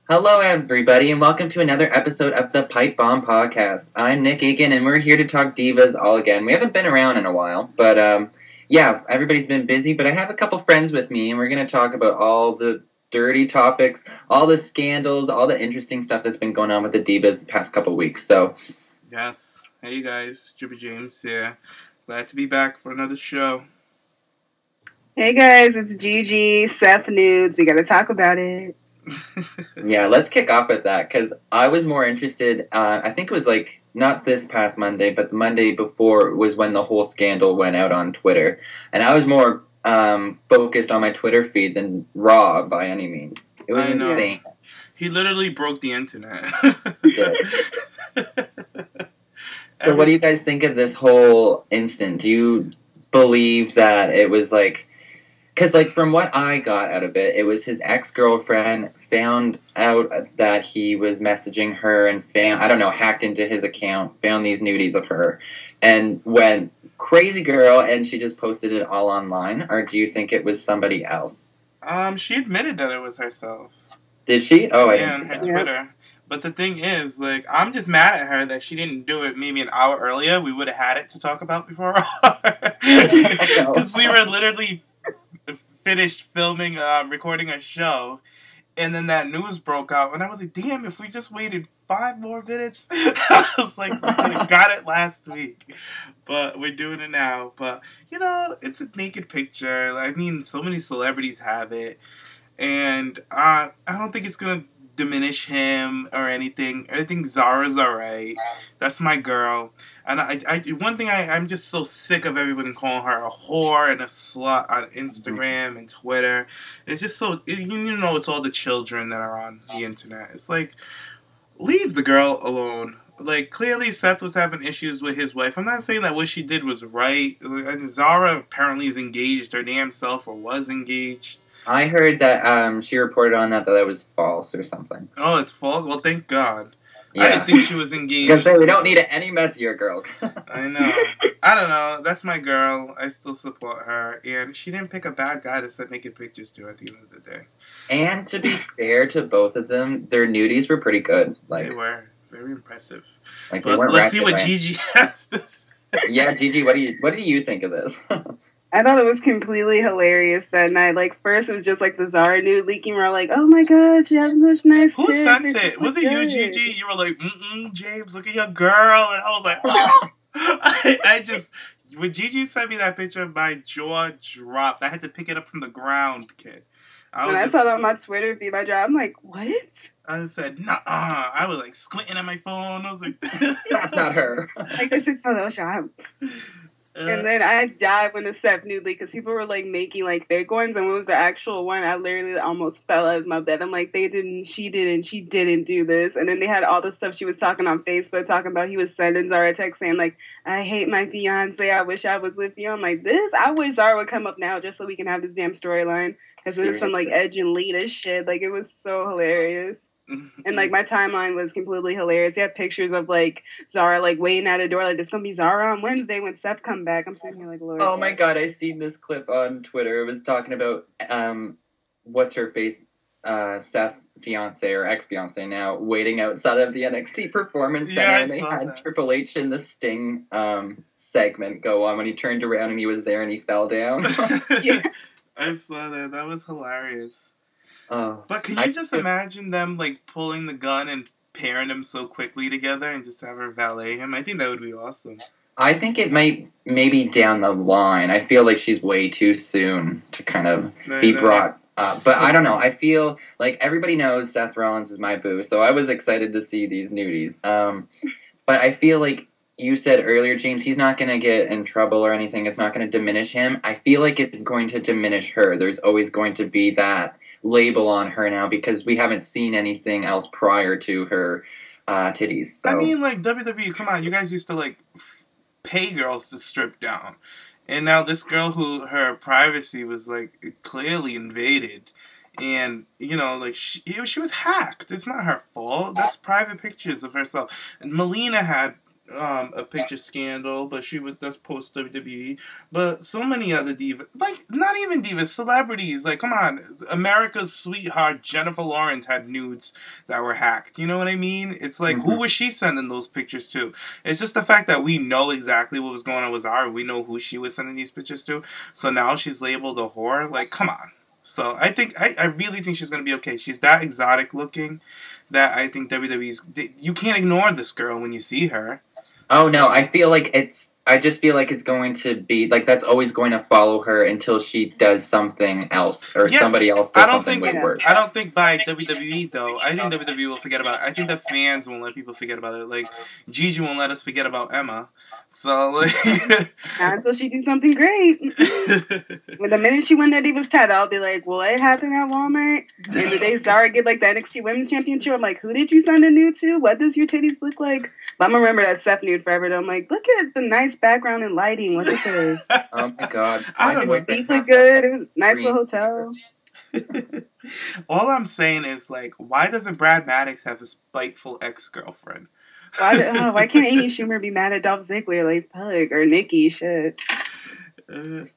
Hello, everybody, and welcome to another episode of the Pipebomb Podcast. I'm Nick Aiken, and we're here to talk Divas all again. We haven't been around in a while, but yeah, everybody's been busy, but I have a couple friends with me, and we're going to talk about all the dirty topics, all the scandals, all the interesting stuff that's been going on with the Divas the past couple weeks. So, yes. Hey, you guys. Jaymes here. Glad to be back for another show. Hey guys, it's Gigi, Seth Nudes. We gotta talk about it. Yeah, let's kick off with that, because I was more interested, I think it was like, not this past Monday, but the Monday before was when the whole scandal went out on Twitter, and I was more focused on my Twitter feed than Raw by any means. It was insane. He literally broke the internet. So what do you guys think of this whole instant? Do you believe that it was like... Because, like, from what I got out of it, it was his ex-girlfriend found out that he was messaging her and hacked into his account, found these nudies of her, and went crazy girl, and she just posted it all online? Or do you think it was somebody else? She admitted that it was herself. Did she? Oh, I didn't on see her that. Twitter. But the thing is, like, I'm just mad at her that she didn't do it maybe an hour earlier. We would have had it to talk about before. Because we were literally... finished filming, recording a show, and then that news broke out, and I was like, damn, if we just waited 5 more minutes, I was like, we could have got it last week, but we're doing it now. But, you know, it's a naked picture. I mean, so many celebrities have it, and I don't think it's gonna diminish him or anything. I think Zara's alright. That's my girl. And one thing I'm just so sick of everybody calling her a whore and a slut on Instagram and Twitter. It's just so, you know, it's all the children that are on the internet. It's like, leave the girl alone. Like, clearly Seth was having issues with his wife. I'm not saying that what she did was right. And Zara apparently is engaged her damn self, or was engaged. I heard that she reported on that was false or something. Oh, it's false? Well, thank God. Yeah. I didn't think she was engaged. Because we don't need it any messier, girl. I know. I don't know. That's my girl. I still support her. And she didn't pick a bad guy to send naked pictures to at the end of the day. And to be fair to both of them, their nudies were pretty good. Like, they were. Very impressive. Like, but let's see what Gigi has to say. Yeah, Gigi, what do you think of this? I thought it was completely hilarious that night. Like, first it was just like the Zara nude leaking. We're like, oh my god, she has such nice Who tits. sent it? Was it you, Gigi? You were like, Jaymes, look at your girl. And I was like, oh. I just, when Gigi sent me that picture, my jaw dropped. I had to pick it up from the ground, kid. I saw it on my Twitter feed, I'm like, what? I said, nah. I was like squinting at my phone. I was like, that's not her. Like, this is Photoshop. And then I died when the Seth nude leaked, because people were like making like fake ones, and when it was the actual one, I literally almost fell out of my bed. I'm like, she didn't do this. And then they had all the stuff she was talking on Facebook, talking about he was sending Zara a text saying like, I hate my fiance, I wish I was with you. I'm like, I wish Zara would come up now just so we can have this damn storyline, because it was some like Edge and Lita shit. Like, it was so hilarious. And like my timeline was completely hilarious. You had pictures of like Zara like waiting at a door, like, there's gonna be Zara on Wednesday when Seth come back. I'm sitting here like, Lord. Oh my god, I seen this clip on Twitter. It was talking about what's her face, Seth's fiance or ex-fiance now, waiting outside of the NXT Performance Center, and they had Triple H in the Sting segment go on when he turned around and he was there and he fell down. Yeah. I saw that. That was hilarious. But can you just imagine them like pulling the gun and pairing them so quickly together and just have her valet him? I think that would be awesome. I think it might maybe down the line. I feel like she's way too soon to kind of be brought up. But I don't know. I feel like everybody knows Seth Rollins is my boo, so I was excited to see these nudies. But I feel like you said earlier, Jaymes, he's not going to get in trouble or anything. It's not going to diminish him. I feel like it's going to diminish her. There's always going to be that label on her now because we haven't seen anything else prior to her titties. So. I mean, like, WWE, come on. You guys used to, like, pay girls to strip down. And now this girl who her privacy was, like, clearly invaded. And, you know, like, she was hacked. It's not her fault. That's private pictures of herself. And Melina had a picture scandal, but she was just post WWE. But so many other divas, like not even divas, celebrities. Like, come on, America's sweetheart Jennifer Lawrence had nudes that were hacked. You know what I mean? It's like, who was she sending those pictures to? It's just the fact that we know exactly what was going on with Zara. We know who she was sending these pictures to. So now she's labeled a whore. Like, come on. So I think I really think she's gonna be okay. She's that exotic looking that I think WWE's. You can't ignore this girl when you see her. Oh no, I feel like I just feel like it's going to be like that's always going to follow her until she does something else or somebody else does something way worse. I don't think by WWE though. I think WWE will forget about it. I think the fans won't let people forget about it. Like Gigi won't let us forget about Emma. So like not until she do something great. When the minute she won that Divas title, I'll be like, what happened at Walmart? And the day Zara get like the NXT Women's Championship, I'm like, who did you send a nude to? What does your titties look like? But I'm gonna remember that Seth nude forever. Though I'm like, look at the nice background and lighting. What is this? Oh my god! His feet look good. It was a nice little hotel. All I'm saying is like, why doesn't Brad Maddox have a spiteful ex-girlfriend? Why can't Amy Schumer be mad at Dolph Ziggler like Pug or Nikki? Shit.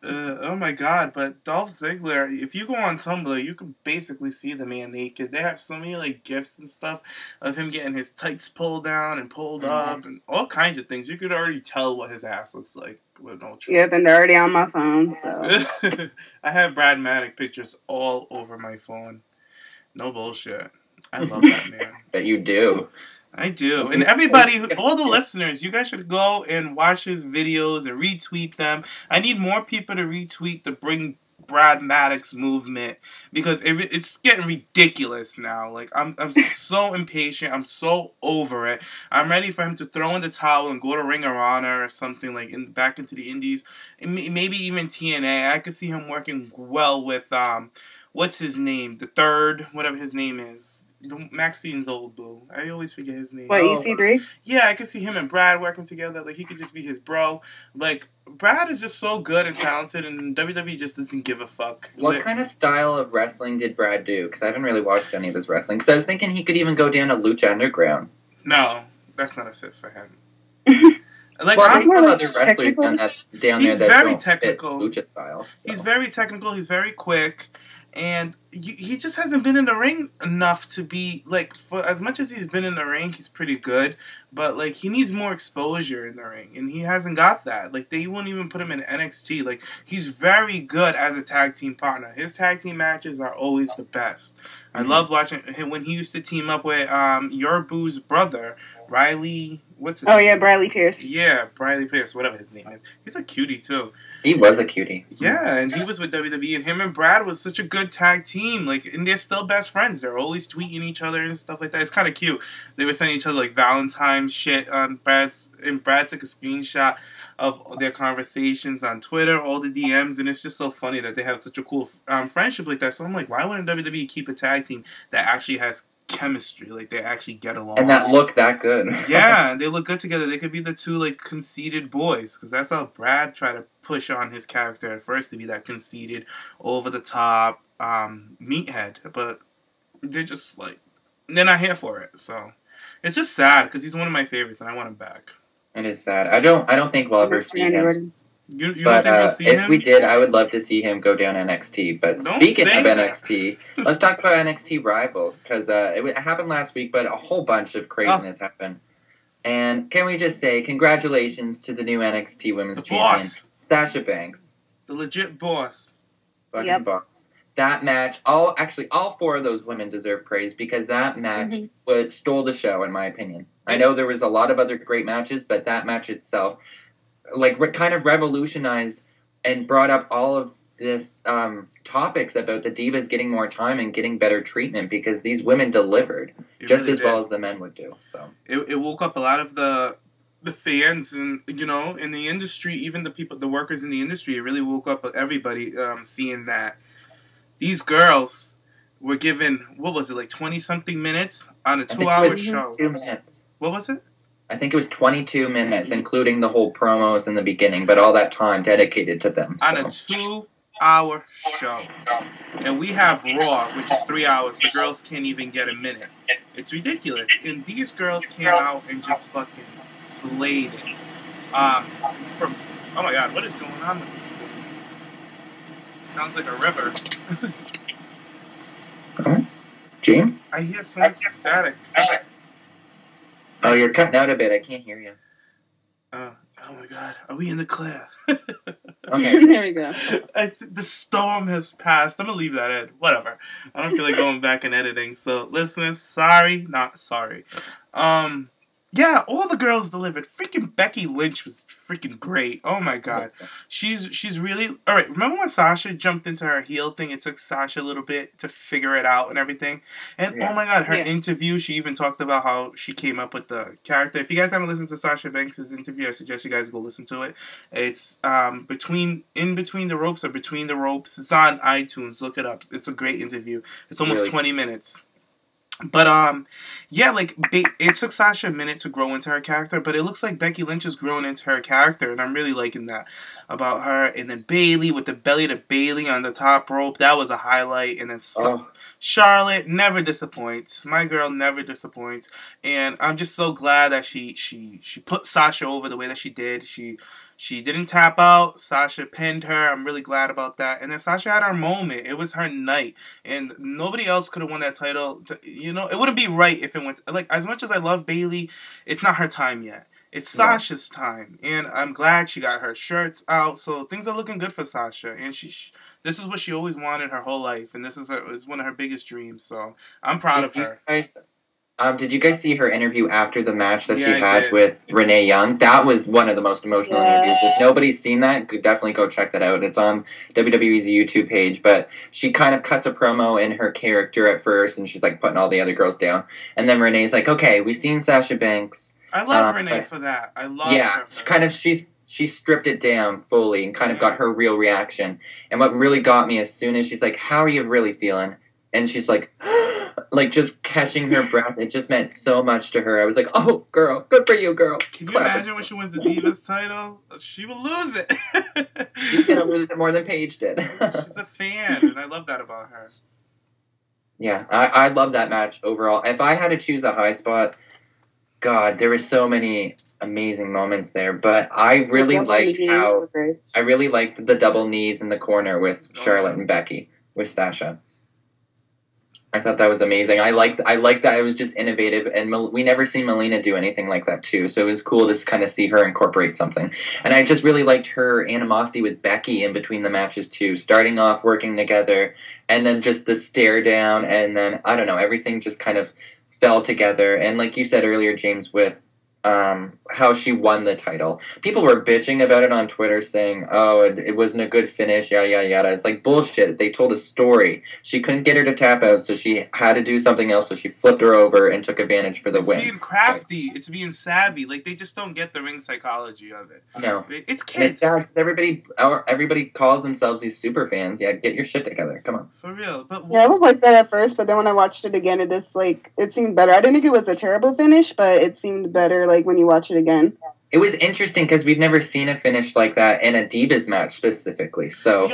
Oh my god, but Dolph Ziggler, if you go on Tumblr, you can basically see the man naked. They have so many like gifs and stuff of him getting his tights pulled down and pulled up and all kinds of things. You could already tell what his ass looks like with no trouble. Yeah, they're already on my phone, so. I have Brad Maddox pictures all over my phone. No bullshit. I love that man. But you do. I do. And everybody, all the listeners, you guys should go and watch his videos and retweet them. I need more people to retweet the Bring Brad Maddox movement because it's getting ridiculous now. Like, I'm so impatient. I'm so over it. I'm ready for him to throw in the towel and go to Ring of Honor or something like back into the Indies. And maybe even TNA. I could see him working well with, what's his name? The third, whatever his name is. Maxine's old boo. I always forget his name. What, EC3? Yeah, I could see him and Brad working together. Like, he could just be his bro. Like, Brad is just so good and talented, and WWE just doesn't give a fuck. What kind of style of wrestling did Brad do? Because I haven't really watched any of his wrestling. Because I was thinking he could even go down to Lucha Underground. No, that's not a fit for him. Like, well, there's no other wrestlers down there that very don't technical. fit Lucha style. So. He's very technical. He's very quick. And he just hasn't been in the ring enough to be, like, for as much as he's been in the ring, he's pretty good. But, like, he needs more exposure in the ring. And he hasn't got that. Like, they won't even put him in NXT. Like, he's very good as a tag team partner. His tag team matches are always the best. I love watching him when he used to team up with Your Boo's brother, Riley. What's his name? Yeah, Briley Pierce. Yeah, Briley Pierce, whatever his name is. He's a cutie, too. He was a cutie. Yeah, and he was with WWE, and him and Brad was such a good tag team. Like, and they're still best friends. They're always tweeting each other and stuff like that. It's kind of cute. They were sending each other, like, Valentine's shit on Brad's, and Brad took a screenshot of their conversations on Twitter, all the DMs, and it's just so funny that they have such a cool friendship like that. So I'm like, why wouldn't WWE keep a tag team that actually has chemistry, like they actually get along and that look that good? Yeah, they look good together. They could be the two like conceited boys, because that's how Brad tried to push on his character at first, to be that conceited, over the top meathead, but they're just like, they're not here for it. So it's just sad because he's one of my favorites and I want him back. It is sad. I don't think we'll ever see him. You don't think we'll see him? If we did, I would love to see him go down NXT. But speaking of NXT, let's talk about NXT Rival, because it happened last week, but a whole bunch of craziness happened. And can we just say congratulations to the new NXT Women's Champion, Sasha Banks. The legit boss. Fucking boss. That match, all four of those women deserve praise, because that match stole the show, in my opinion. I know there was a lot of other great matches, but that match itself, like, kind of revolutionized and brought up all of this topics about the Divas getting more time and getting better treatment, because these women delivered just as well as the men would do. So it woke up a lot of the fans, and in the industry, even the workers in the industry. It really woke up everybody seeing that these girls were given, what was it, like 20-something minutes on a 2-hour show. 2 minutes. What was it? I think it was 22 minutes, including the whole promos in the beginning, but all that time dedicated to them. On a 2-hour show. And we have Raw, which is 3 hours. The girls can't even get a minute. It's ridiculous. And these girls came out and just fucking slayed it. Oh my God, what is going on with this thing? Sounds like a river. Gene? I hear so much static. Oh, you're cutting out a bit. I can't hear you. Oh my God, are we in the clear? Okay, there we go. The storm has passed. I'm gonna leave that in. Whatever. I don't feel like going back and editing. So, listeners, sorry, not sorry. Yeah, all the girls delivered. Freaking Becky Lynch was freaking great. Oh my God, she's really all right. Remember when Sasha jumped into her heel thing? It took Sasha a little bit to figure it out and everything. And oh my God, her interview. She even talked about how she came up with the character. If you guys haven't listened to Sasha Banks' interview, I suggest you guys go listen to it. It's between the ropes or between the ropes. It's on iTunes. Look it up. It's a great interview. It's almost 20 minutes. But, yeah, like, it took Sasha a minute to grow into her character, but it looks like Becky Lynch has grown into her character, and I'm really liking that about her. And then Bayley with the belly to Bayley on the top rope, that was a highlight. And then Charlotte never disappoints. My girl never disappoints. And I'm just so glad that she put Sasha over the way that she did. She didn't tap out. Sasha pinned her. I'm really glad about that. And then Sasha had her moment. It was her night. And nobody else could have won that title. You know, it wouldn't be right if it went... Like, as much as I love Bayley, it's not her time yet. It's Sasha's time. And I'm glad she got her shirts out. So things are looking good for Sasha. And this is what she always wanted her whole life. And this is one of her biggest dreams. So I'm proud of her. Did you guys see her interview after the match that she had with Renee Young? That was one of the most emotional interviews. If nobody's seen that, definitely go check that out. It's on WWE's YouTube page. But she kind of cuts a promo in her character at first, and she's like putting all the other girls down. And then Renee's like, "Okay, we've seen Sasha Banks." I love Renee for that. I love her. For kind of she stripped it down fully and kind of got her real reaction. And what really got me as soon as she's like, "How are you really feeling?" And she's like, like just catching her breath. It just meant so much to her. I was like, "Oh, girl, good for you, girl." Can you imagine when she wins the Divas title? She will lose it. She's gonna lose it more than Paige did. She's a fan, and I love that about her. Yeah, I love that match overall. If I had to choose a high spot, God, there were so many amazing moments there. But I really liked the double knees in the corner with Charlotte and Becky with Sasha. I thought that was amazing. I liked that it was just innovative, and we never seen Melina do anything like that too. So it was cool to kind of see her incorporate something. And I just really liked her animosity with Becky in between the matches too, starting off working together, and then just the stare down, and then I don't know, everything just kind of fell together. And like you said earlier, Jaymes, with how she won the title. People were bitching about it on Twitter saying, "Oh, it wasn't a good finish, yada, yada, yada." It's like bullshit. They told a story. She couldn't get her to tap out, so she had to do something else, so she flipped her over and took advantage for the win. It's being crafty. It's being savvy. Like, they just don't get the ring psychology of it. No. It's kids. Everybody calls themselves these super fans. Yeah, get your shit together. Come on. For real. But yeah, I was like that at first, but then when I watched it again, it seemed better. I didn't think it was a terrible finish, but it seemed better, like, when you watch it again. It was interesting because we've never seen a finish like that in a Divas match specifically. So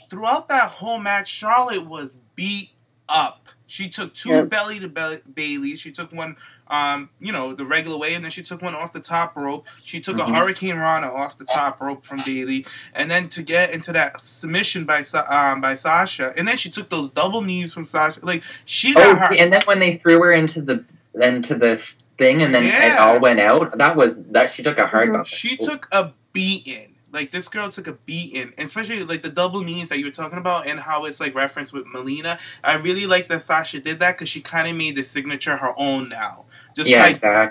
throughout that whole match, Charlotte was beat up. She took two belly to Bayley. She took one, the regular way, and then she took one off the top rope. She took a Hurricane Rana off the top rope from Bayley, and then to get into that submission by Sasha, and then she took those double knees from Sasha. Like, she got her. And then when they threw her into this thing, and then it all went out. That she took a hard bump. She took a beating. Like, this girl took a beating, and especially like the double knees that you were talking about, and how it's like referenced with Melina. I really like that Sasha did that because she kind of made the signature her own now. Just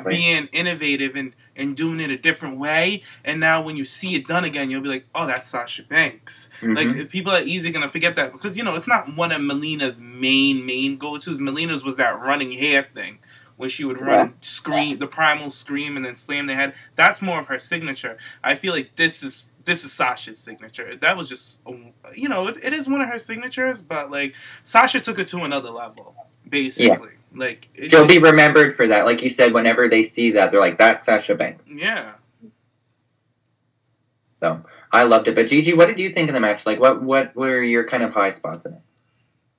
being innovative and doing it a different way. And now when you see it done again, you'll be like, "Oh, that's Sasha Banks." Like, people are easily gonna forget that because it's not one of Melina's main go-tos. Melina's was that running hair thing, where she would run, scream, the primal scream, and then slam the head. That's more of her signature. I feel like this is Sasha's signature. That was just, it is one of her signatures, but, like, Sasha took it to another level, basically. Yeah. Like, she'll be remembered for that. Like you said, whenever they see that, they're like, "That's Sasha Banks." Yeah. So, I loved it. But, Gigi, what did you think of the match? Like, what were your kind of high spots in it?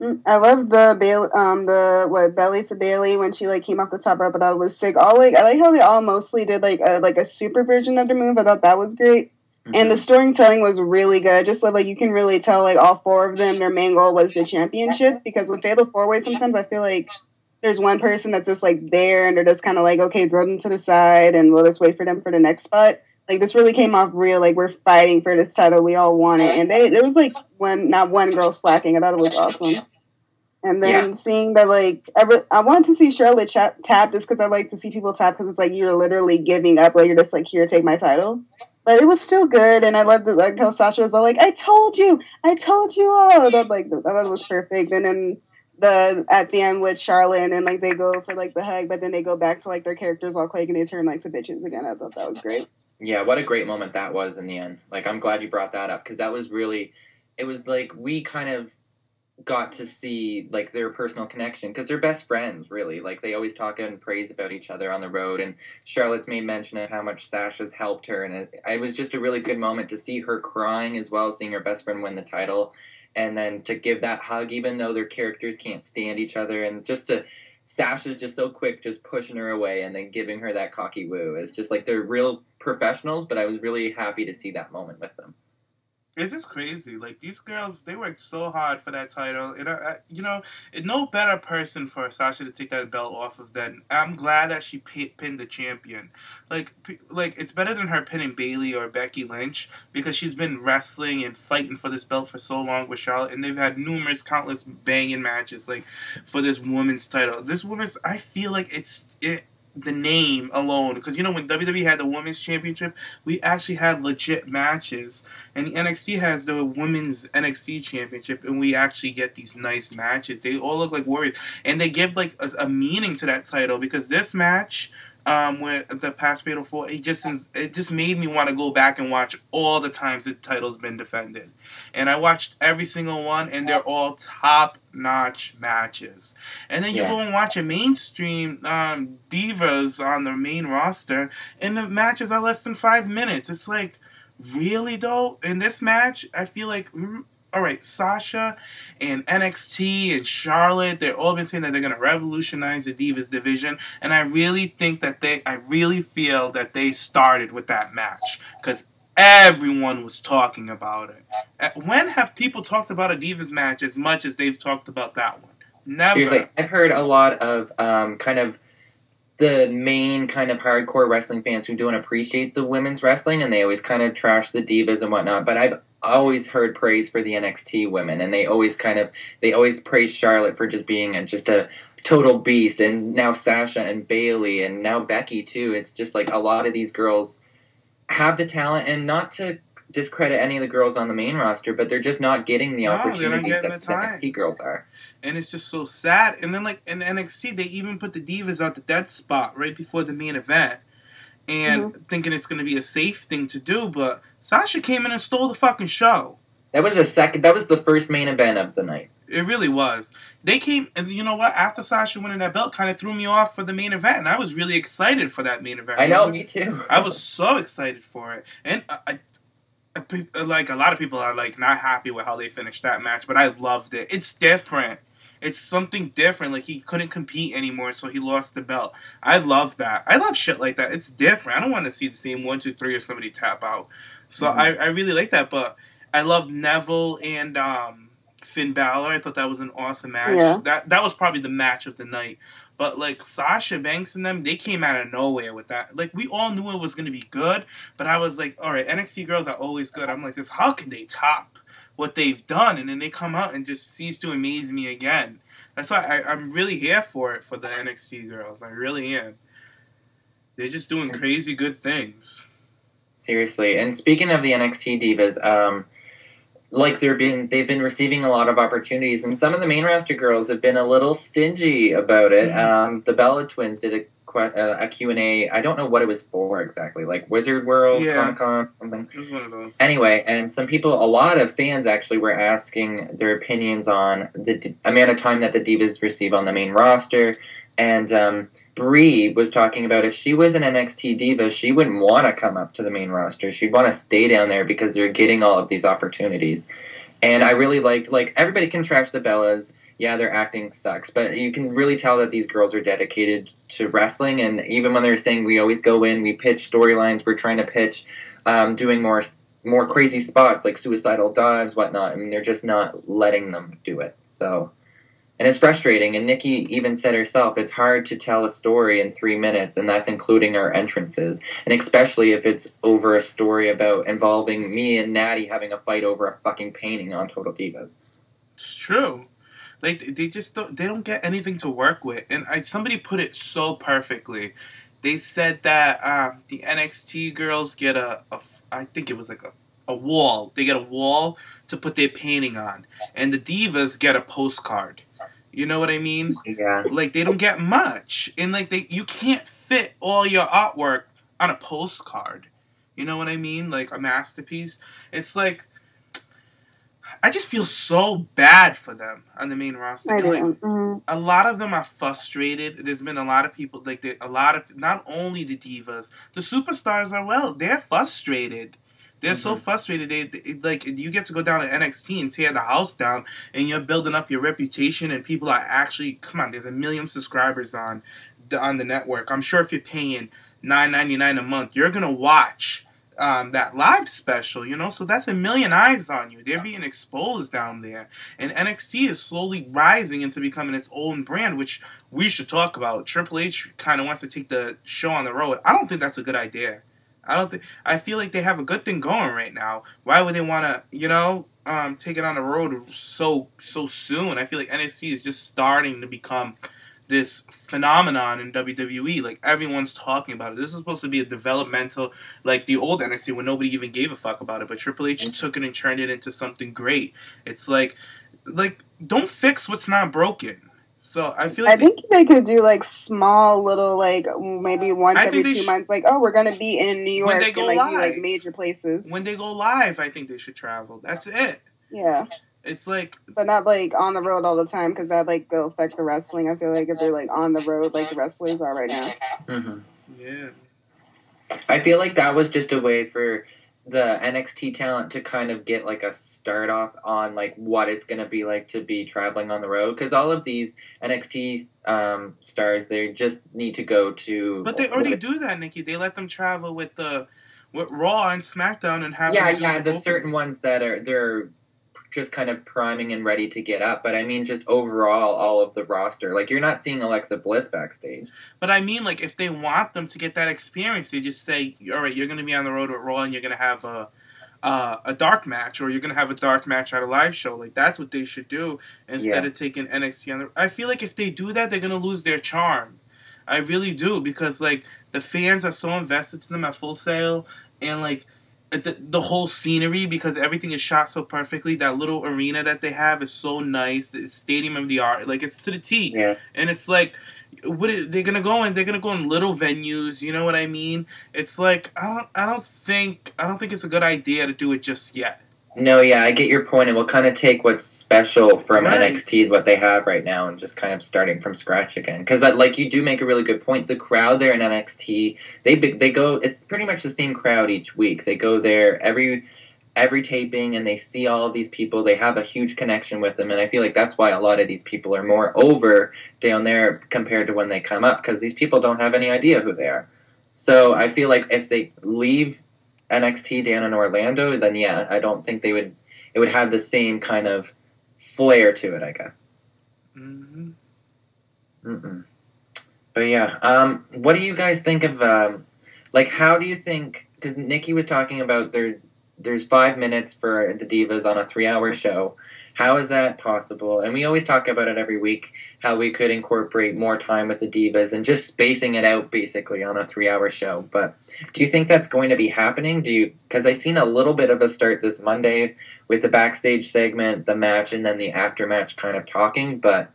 I love the belly to Bailey when she came off the top rope. I thought it was sick. I like how they all mostly did a super version of the move. I thought that was great. Mm-hmm. And the storytelling was really good. Just you can really tell all four of them, their main goal was the championship, because with Fatal 4-Way sometimes I feel like there's one person that's just there and they're just kind of okay, throw them to the side and we'll just wait for them for the next spot. This really came off real. We're fighting for this title. We all want it. And there was not one girl slacking. I thought it was awesome. And then seeing that, I wanted to see Charlotte tap just because I like to see people tap, because it's you're literally giving up. You're just here, take my title. But it was still good. And I loved how Sasha was all I told you all. I thought it was perfect. And then at the end with Charlotte, and then they go for the hug, but then they go back to their characters all quick and they turn to bitches again. I thought that was great. Yeah, what a great moment that was in the end. I'm glad you brought that up, because that was really, it was we kind of got to see their personal connection, because they're best friends, really. They always talk and praise about each other on the road, and Charlotte's made mention of how much Sasha's helped her, and it was just a really good moment to see her crying as well, seeing her best friend win the title, and then to give that hug even though their characters can't stand each other, and Sasha's just so quick, just pushing her away and then giving her that cocky woo. It's just they're real professionals, but I was really happy to see that moment with them. It's just crazy. These girls, they worked so hard for that title. And, no better person for Sasha to take that belt off of than. I'm glad that she pinned the champion. It's better than her pinning Bailey or Becky Lynch, because she's been wrestling and fighting for this belt for so long with Charlotte, and they've had countless banging matches, for this women's title. This women's, I feel the name alone, because when WWE had the Women's Championship, we actually had legit matches, and the NXT has the Women's NXT Championship, and we actually get these nice matches. They all look like warriors, and they give a meaning to that title, because this match with the past Fatal 4, it just made me want to go back and watch all the times the title's been defended. And I watched every single one, and they're all top-notch matches. And then you go and watch a mainstream Divas on the main roster, and the matches are less than 5 minutes. It's really, though? In this match, I feel all right, Sasha and NXT and Charlotte, they've all been saying that they're going to revolutionize the Divas division, and I really feel that they started with that match, because everyone was talking about it. When have people talked about a Divas match as much as they've talked about that one? Never. Seriously, I've heard a lot of kind of the main kind of hardcore wrestling fans who don't appreciate the women's wrestling, and they always kind of trash the Divas and whatnot, but I've always heard praise for the NXT women, and they always praise Charlotte for just being a total beast, and now Sasha and Bailey, and now Becky too. It's just a lot of these girls have the talent, and not to discredit any of the girls on the main roster, but they're just not getting the opportunities that the NXT girls are. And it's just so sad. And then in NXT, they even put the Divas at the dead spot right before the main event, and thinking it's going to be a safe thing to do, but Sasha came in and stole the fucking show. That was the first main event of the night. It really was. They came, and you know what? After Sasha winning that belt, kind of threw me off for the main event, and I was really excited for that main event. I know, me too. I was so excited for it, and a lot of people are not happy with how they finished that match, but I loved it. It's different. It's something different. He couldn't compete anymore, so he lost the belt. I love that. I love shit like that. It's different. I don't want to see the same 1, 2, 3 or somebody tap out. So I really like that. But I love Neville and Finn Balor. I thought that was an awesome match. Yeah. That was probably the match of the night. But Sasha Banks and them, they came out of nowhere with that. We all knew it was going to be good, but I was all right, NXT girls are always good. I'm this, how can they top what they've done? And then they come out and just cease to amaze me again. That's why I'm really here for it, for the NXT girls. I really am. They're just doing crazy good things. Seriously. And speaking of the NXT divas, they've been receiving a lot of opportunities, and some of the main roster girls have been a little stingy about it. The Bella Twins did a Q&A. I don't know what it was for exactly, Wizard World, Comic-Con, something. It was one of those. Anyway, and a lot of fans actually were asking their opinions on the amount of time that the divas receive on the main roster. And Brie was talking about if she was an NXT diva, she wouldn't want to come up to the main roster. She'd want to stay down there because they're getting all of these opportunities. And I really liked, everybody can trash the Bellas, yeah, their acting sucks, but you can really tell that these girls are dedicated to wrestling. And even when they're saying we always go in, we pitch storylines, we're trying to pitch doing more crazy spots like suicidal dives, whatnot. I mean, they're just not letting them do it. So, and it's frustrating. And Nikki even said herself, it's hard to tell a story in 3 minutes, and that's including our entrances. And especially if it's over a story about involving me and Natty having a fight over a fucking painting on Total Divas. It's true. Like, they just don't get anything to work with. And somebody put it so perfectly. They said that the NXT girls get I think it was like a wall. They get a wall to put their painting on. And the Divas get a postcard. You know what I mean? Yeah. Like, they don't get much. And, like, you can't fit all your artwork on a postcard. You know what I mean? Like, a masterpiece. It's like, I just feel so bad for them on the main roster. I do. Like, Mm-hmm. a lot of them are frustrated. There's been a lot of people, like, not only the divas, the superstars they're frustrated. They're so frustrated. Like, you get to go down to NXT and tear the house down, and you're building up your reputation, and people are actually, come on, there's 1 million subscribers on the network. I'm sure if you're paying $9.99 a month, you're going to watch that live special, you know? So that's 1 million eyes on you. They're being exposed down there. And NXT is slowly rising into becoming its own brand, which we should talk about. Triple H kind of wants to take the show on the road. I don't think that's a good idea. I feel like they have a good thing going right now. Why would they want to, you know, take it on the road so soon? I feel like NXT is just starting to become this phenomenon in WWE. Like, everyone's talking about it. This is supposed to be a developmental, like the old NXT when nobody even gave a fuck about it. But Triple H took it and turned it into something great. It's like don't fix what's not broken. So I feel like I think they could do like small little, like maybe once every 2 months, like, oh, we're gonna be in New York when they go and like live. do like major places. When they go live, I think they should travel. That's it. Yeah. It's like, but not like on the road all the time, because that like will affect the wrestling. I feel like if they're like on the road like the wrestlers are right now. Mm-hmm. Yeah. I feel like that was just a way for the NXT talent to kind of get like a start off on like what it's going to be like to be traveling on the road, because all of these NXT stars, they just need to go to. But they already do that, Nikki. They let them travel with Raw and SmackDown and have. Yeah, the certain ones that they're just kind of priming and ready to get up. But I mean, just overall, all of the roster. Like, you're not seeing Alexa Bliss backstage. But I mean, like, if they want them to get that experience, they just say, all right, you're going to be on the road with Raw and you're going to have a dark match, or you're going to have a dark match at a live show. Like, that's what they should do instead of taking NXT on the... I feel like if they do that, they're going to lose their charm. I really do, because, like, the fans are so invested to them at Full Sail, and, like, the whole scenery, because everything is shot so perfectly. That little arena that they have is so nice. The stadium of the art, like, it's to the T. Yeah. And it's like, they're gonna go in little venues. You know what I mean? It's like, I don't think it's a good idea to do it just yet. No, yeah, I get your point, and we'll kind of take what's special from NXT, what they have right now, and just kind of starting from scratch again. Because, like, you do make a really good point. The crowd there in NXT, they go. It's pretty much the same crowd each week. They go there every taping, and they see all of these people. They have a huge connection with them, and I feel like that's why a lot of these people are more over down there compared to when they come up, because these people don't have any idea who they are. So I feel like if they leave NXT down in Orlando, then yeah, I don't think it would have the same kind of flair to it, I guess. Mm-hmm. Mm-mm. But yeah, what do you guys think of, like, how do you think, because Nikki was talking about there's 5 minutes for the Divas on a 3-hour show. How is that possible? And we always talk about it every week, how we could incorporate more time with the Divas and just spacing it out basically on a 3-hour show. But do you think that's going to be happening? Because I've seen a little bit of a start this Monday with the backstage segment, the match, and then the after-match kind of talking. But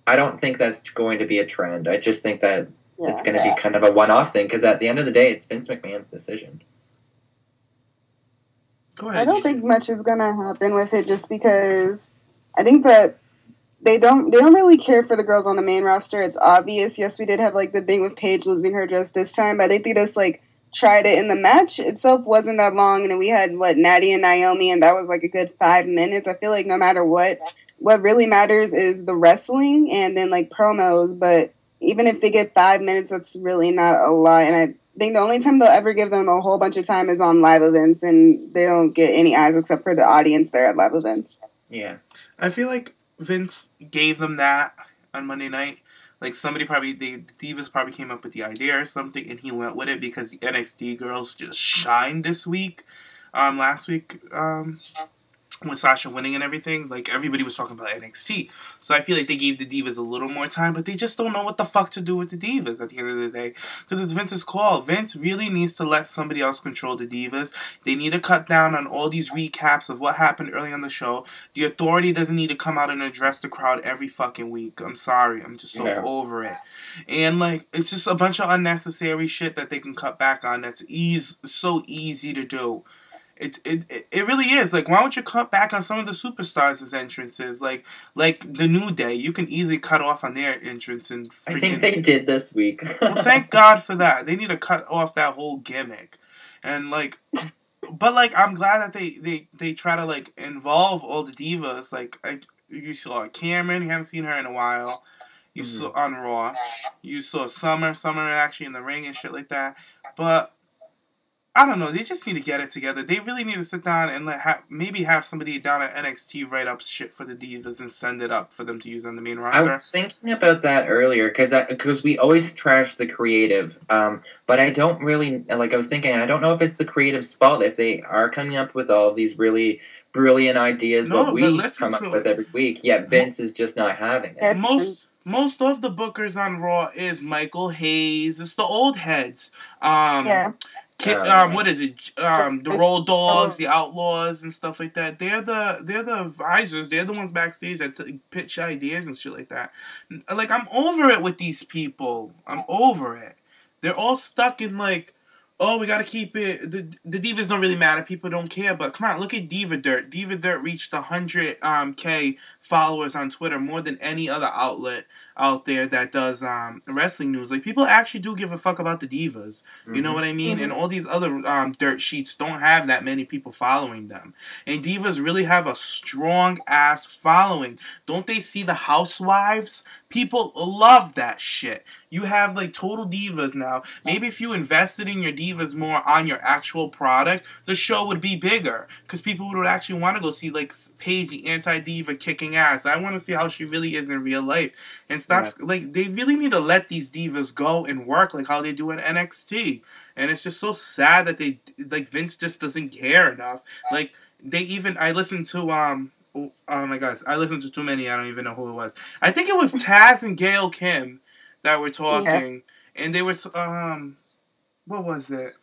I don't think that's going to be a trend. I just think that it's going to be kind of a one-off thing, because at the end of the day, it's Vince McMahon's decision. Go ahead, I don't think much is gonna happen with it, just because I think that they don't really care for the girls on the main roster. It's obvious. Yes, we did have like the thing with Paige losing her dress this time, but I think that's like tried it, and the match itself wasn't that long, and then we had Natty and Naomi, and that was like a good 5 minutes. I feel like no matter what really matters is the wrestling and then like promos, but even if they get 5 minutes, that's really not a lot. And I think the only time they'll ever give them a whole bunch of time is on live events, and they don't get any eyes except for the audience there at live events. Yeah. I feel like Vince gave them that on Monday night. Like, somebody probably, the Divas probably came up with the idea or something, and he went with it because the NXT girls just shined this week. Last week, with Sasha winning and everything, like, everybody was talking about NXT. So I feel like they gave the Divas a little more time, but they just don't know what the fuck to do with the Divas at the end of the day. Because it's Vince's call. Vince really needs to let somebody else control the Divas. They need to cut down on all these recaps of what happened early on the show. The Authority doesn't need to come out and address the crowd every fucking week. I'm sorry. I'm just so over it. And, like, it's just a bunch of unnecessary shit that they can cut back on that's so easy to do. It really is. Like, why don't you cut back on some of the superstars' entrances? Like the New Day. You can easily cut off on their entrance and freaking... I think they did this week. Well, thank God for that. They need to cut off that whole gimmick. And, like... But, like, I'm glad that they try to, like, involve all the Divas. Like, you saw Cameron. You haven't seen her in a while. You saw on Raw. You saw Summer actually in the ring and shit like that. But... I don't know. They just need to get it together. They really need to sit down and maybe have somebody down at NXT write up shit for the Divas and send it up for them to use on the main roster. I was thinking about that earlier because we always trash the creative. But I don't really, like, I was thinking, I don't know if it's the creative's fault if they are coming up with all of these really brilliant ideas, what we come up with every week. Yet Vince is just not having it. Most of the bookers on Raw is Michael Hayes. It's the old heads. What is it? The Road Dogs, the Outlaws, and stuff like that. They're the advisors. They're the ones backstage that pitch ideas and shit like that. Like, I'm over it with these people. I'm over it. They're all stuck in, like, oh, we gotta keep it. The Divas don't really matter. People don't care. But come on, look at Diva Dirt. Diva Dirt reached 100K followers on Twitter, more than any other outlet out there that does wrestling news. Like, people actually do give a fuck about the Divas. You know what I mean? And all these other dirt sheets don't have that many people following them. And Divas really have a strong ass following. Don't they see the Housewives? People love that shit. You have, like, Total Divas now. Maybe if you invested in your Divas more on your actual product, the show would be bigger. Because people would actually want to go see, like, Paige, the anti-diva, kicking ass. I want to see how she really is in real life. And stop, like, they really need to let these Divas go and work like how they do in NXT. And it's just so sad that Vince just doesn't care enough. Like, I listened to, oh my gosh, I listened to too many, I don't even know who it was. I think it was Taz and Gail Kim that were talking, and they were, what was it?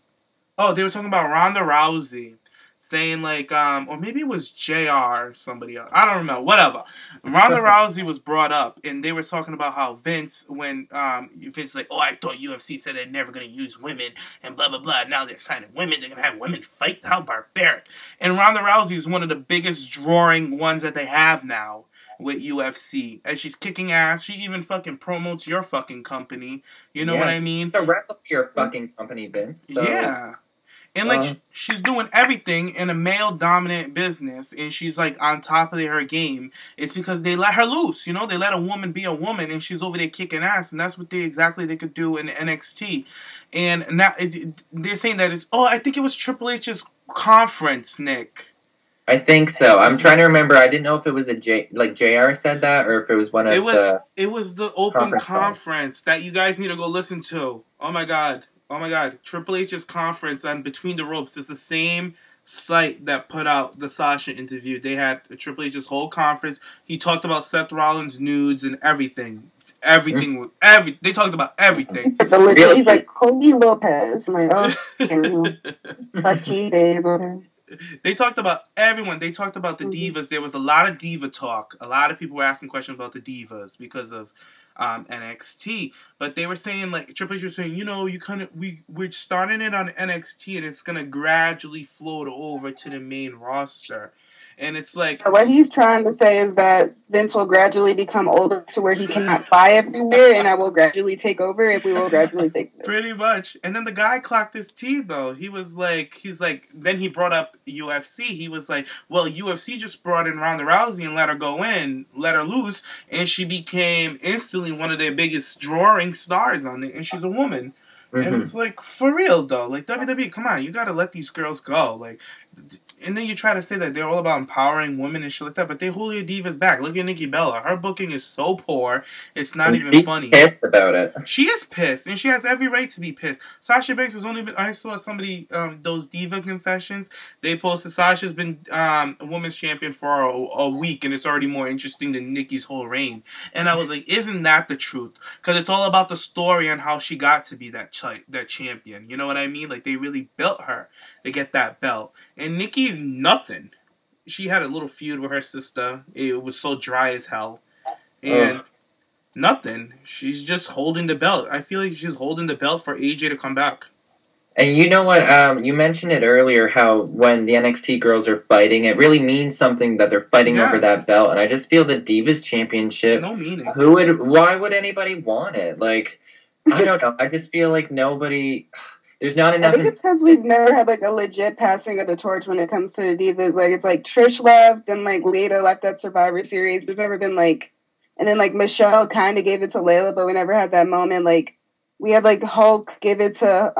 Oh, they were talking about Ronda Rousey, saying, like, or maybe it was JR or somebody else. I don't remember. Whatever. Ronda Rousey was brought up, and they were talking about how Vince, when Vince like, oh, I thought UFC said they're never going to use women, and blah, blah, blah. Now they're signing women. They're going to have women fight. How barbaric. And Ronda Rousey is one of the biggest drawing ones that they have now with UFC. And she's kicking ass. She even fucking promotes your fucking company. You know what I mean? To replicate your fucking company, Vince. So. Yeah. And, like, she's doing everything in a male-dominant business, and she's, like, on top of her game. It's because they let her loose, you know? They let a woman be a woman, and she's over there kicking ass, and that's what they could do in NXT. And now they're saying that it's... Oh, I think it was Triple H's conference, Nick. I think so. I'm trying to remember. I didn't know if it was JR said that, or if it was one of the... It was the open conference that you guys need to go listen to. Oh, my God. Oh my God, Triple H's conference on Between the Ropes is the same site that put out the Sasha interview. They had Triple H's whole conference. He talked about Seth Rollins' nudes and everything. They talked about everything. He's like, Cody Lopez. I'm like, oh, lucky baby. They talked about everyone. They talked about the Divas. There was a lot of diva talk. A lot of people were asking questions about the Divas because of NXT, but they were saying, like, Triple H was saying, you know, we're starting it on NXT and it's gonna gradually float over to the main roster. And it's like... What he's trying to say is that Vince will gradually become older to where he cannot fly everywhere, and I will gradually take over if we will gradually take over. Pretty much. And then the guy clocked his teeth, though. Then he brought up UFC. He was like, well, UFC just brought in Ronda Rousey and let her go in, let her loose, and she became instantly one of their biggest drawing stars on it, and she's a woman. And it's like, for real, though. Like, WWE, come on, you gotta let these girls go. Like, and then you try to say that they're all about empowering women and shit like that, but they hold your divas back. Look at Nikki Bella. Her booking is so poor, it's not even funny. She's pissed about it. She is pissed, and she has every right to be pissed. Sasha Banks has only been... I saw somebody, those Diva Confessions, they posted Sasha's been a women's champion for a week, and it's already more interesting than Nikki's whole reign. And I was like, isn't that the truth? Because it's all about the story and how she got to be that champion. You know what I mean? Like, they really built her to get that belt. And Nikki, nothing. She had a little feud with her sister. It was so dry as hell. And nothing. She's just holding the belt. I feel like she's holding the belt for AJ to come back. And you know what? You mentioned it earlier, how when the NXT girls are fighting, it really means something that they're fighting over that belt. And I just feel the Divas Championship... No meaning. Why would anybody want it? Like, I don't know. I just feel like nobody... There's not enough... I think it's because we've never had, like, a legit passing of the torch when it comes to the Divas. Like, it's like Trish left, and, like, Lita left that Survivor Series. There's never been, like... And then, like, Michelle kind of gave it to Layla, but we never had that moment. Like, we had, like, Hulk give it to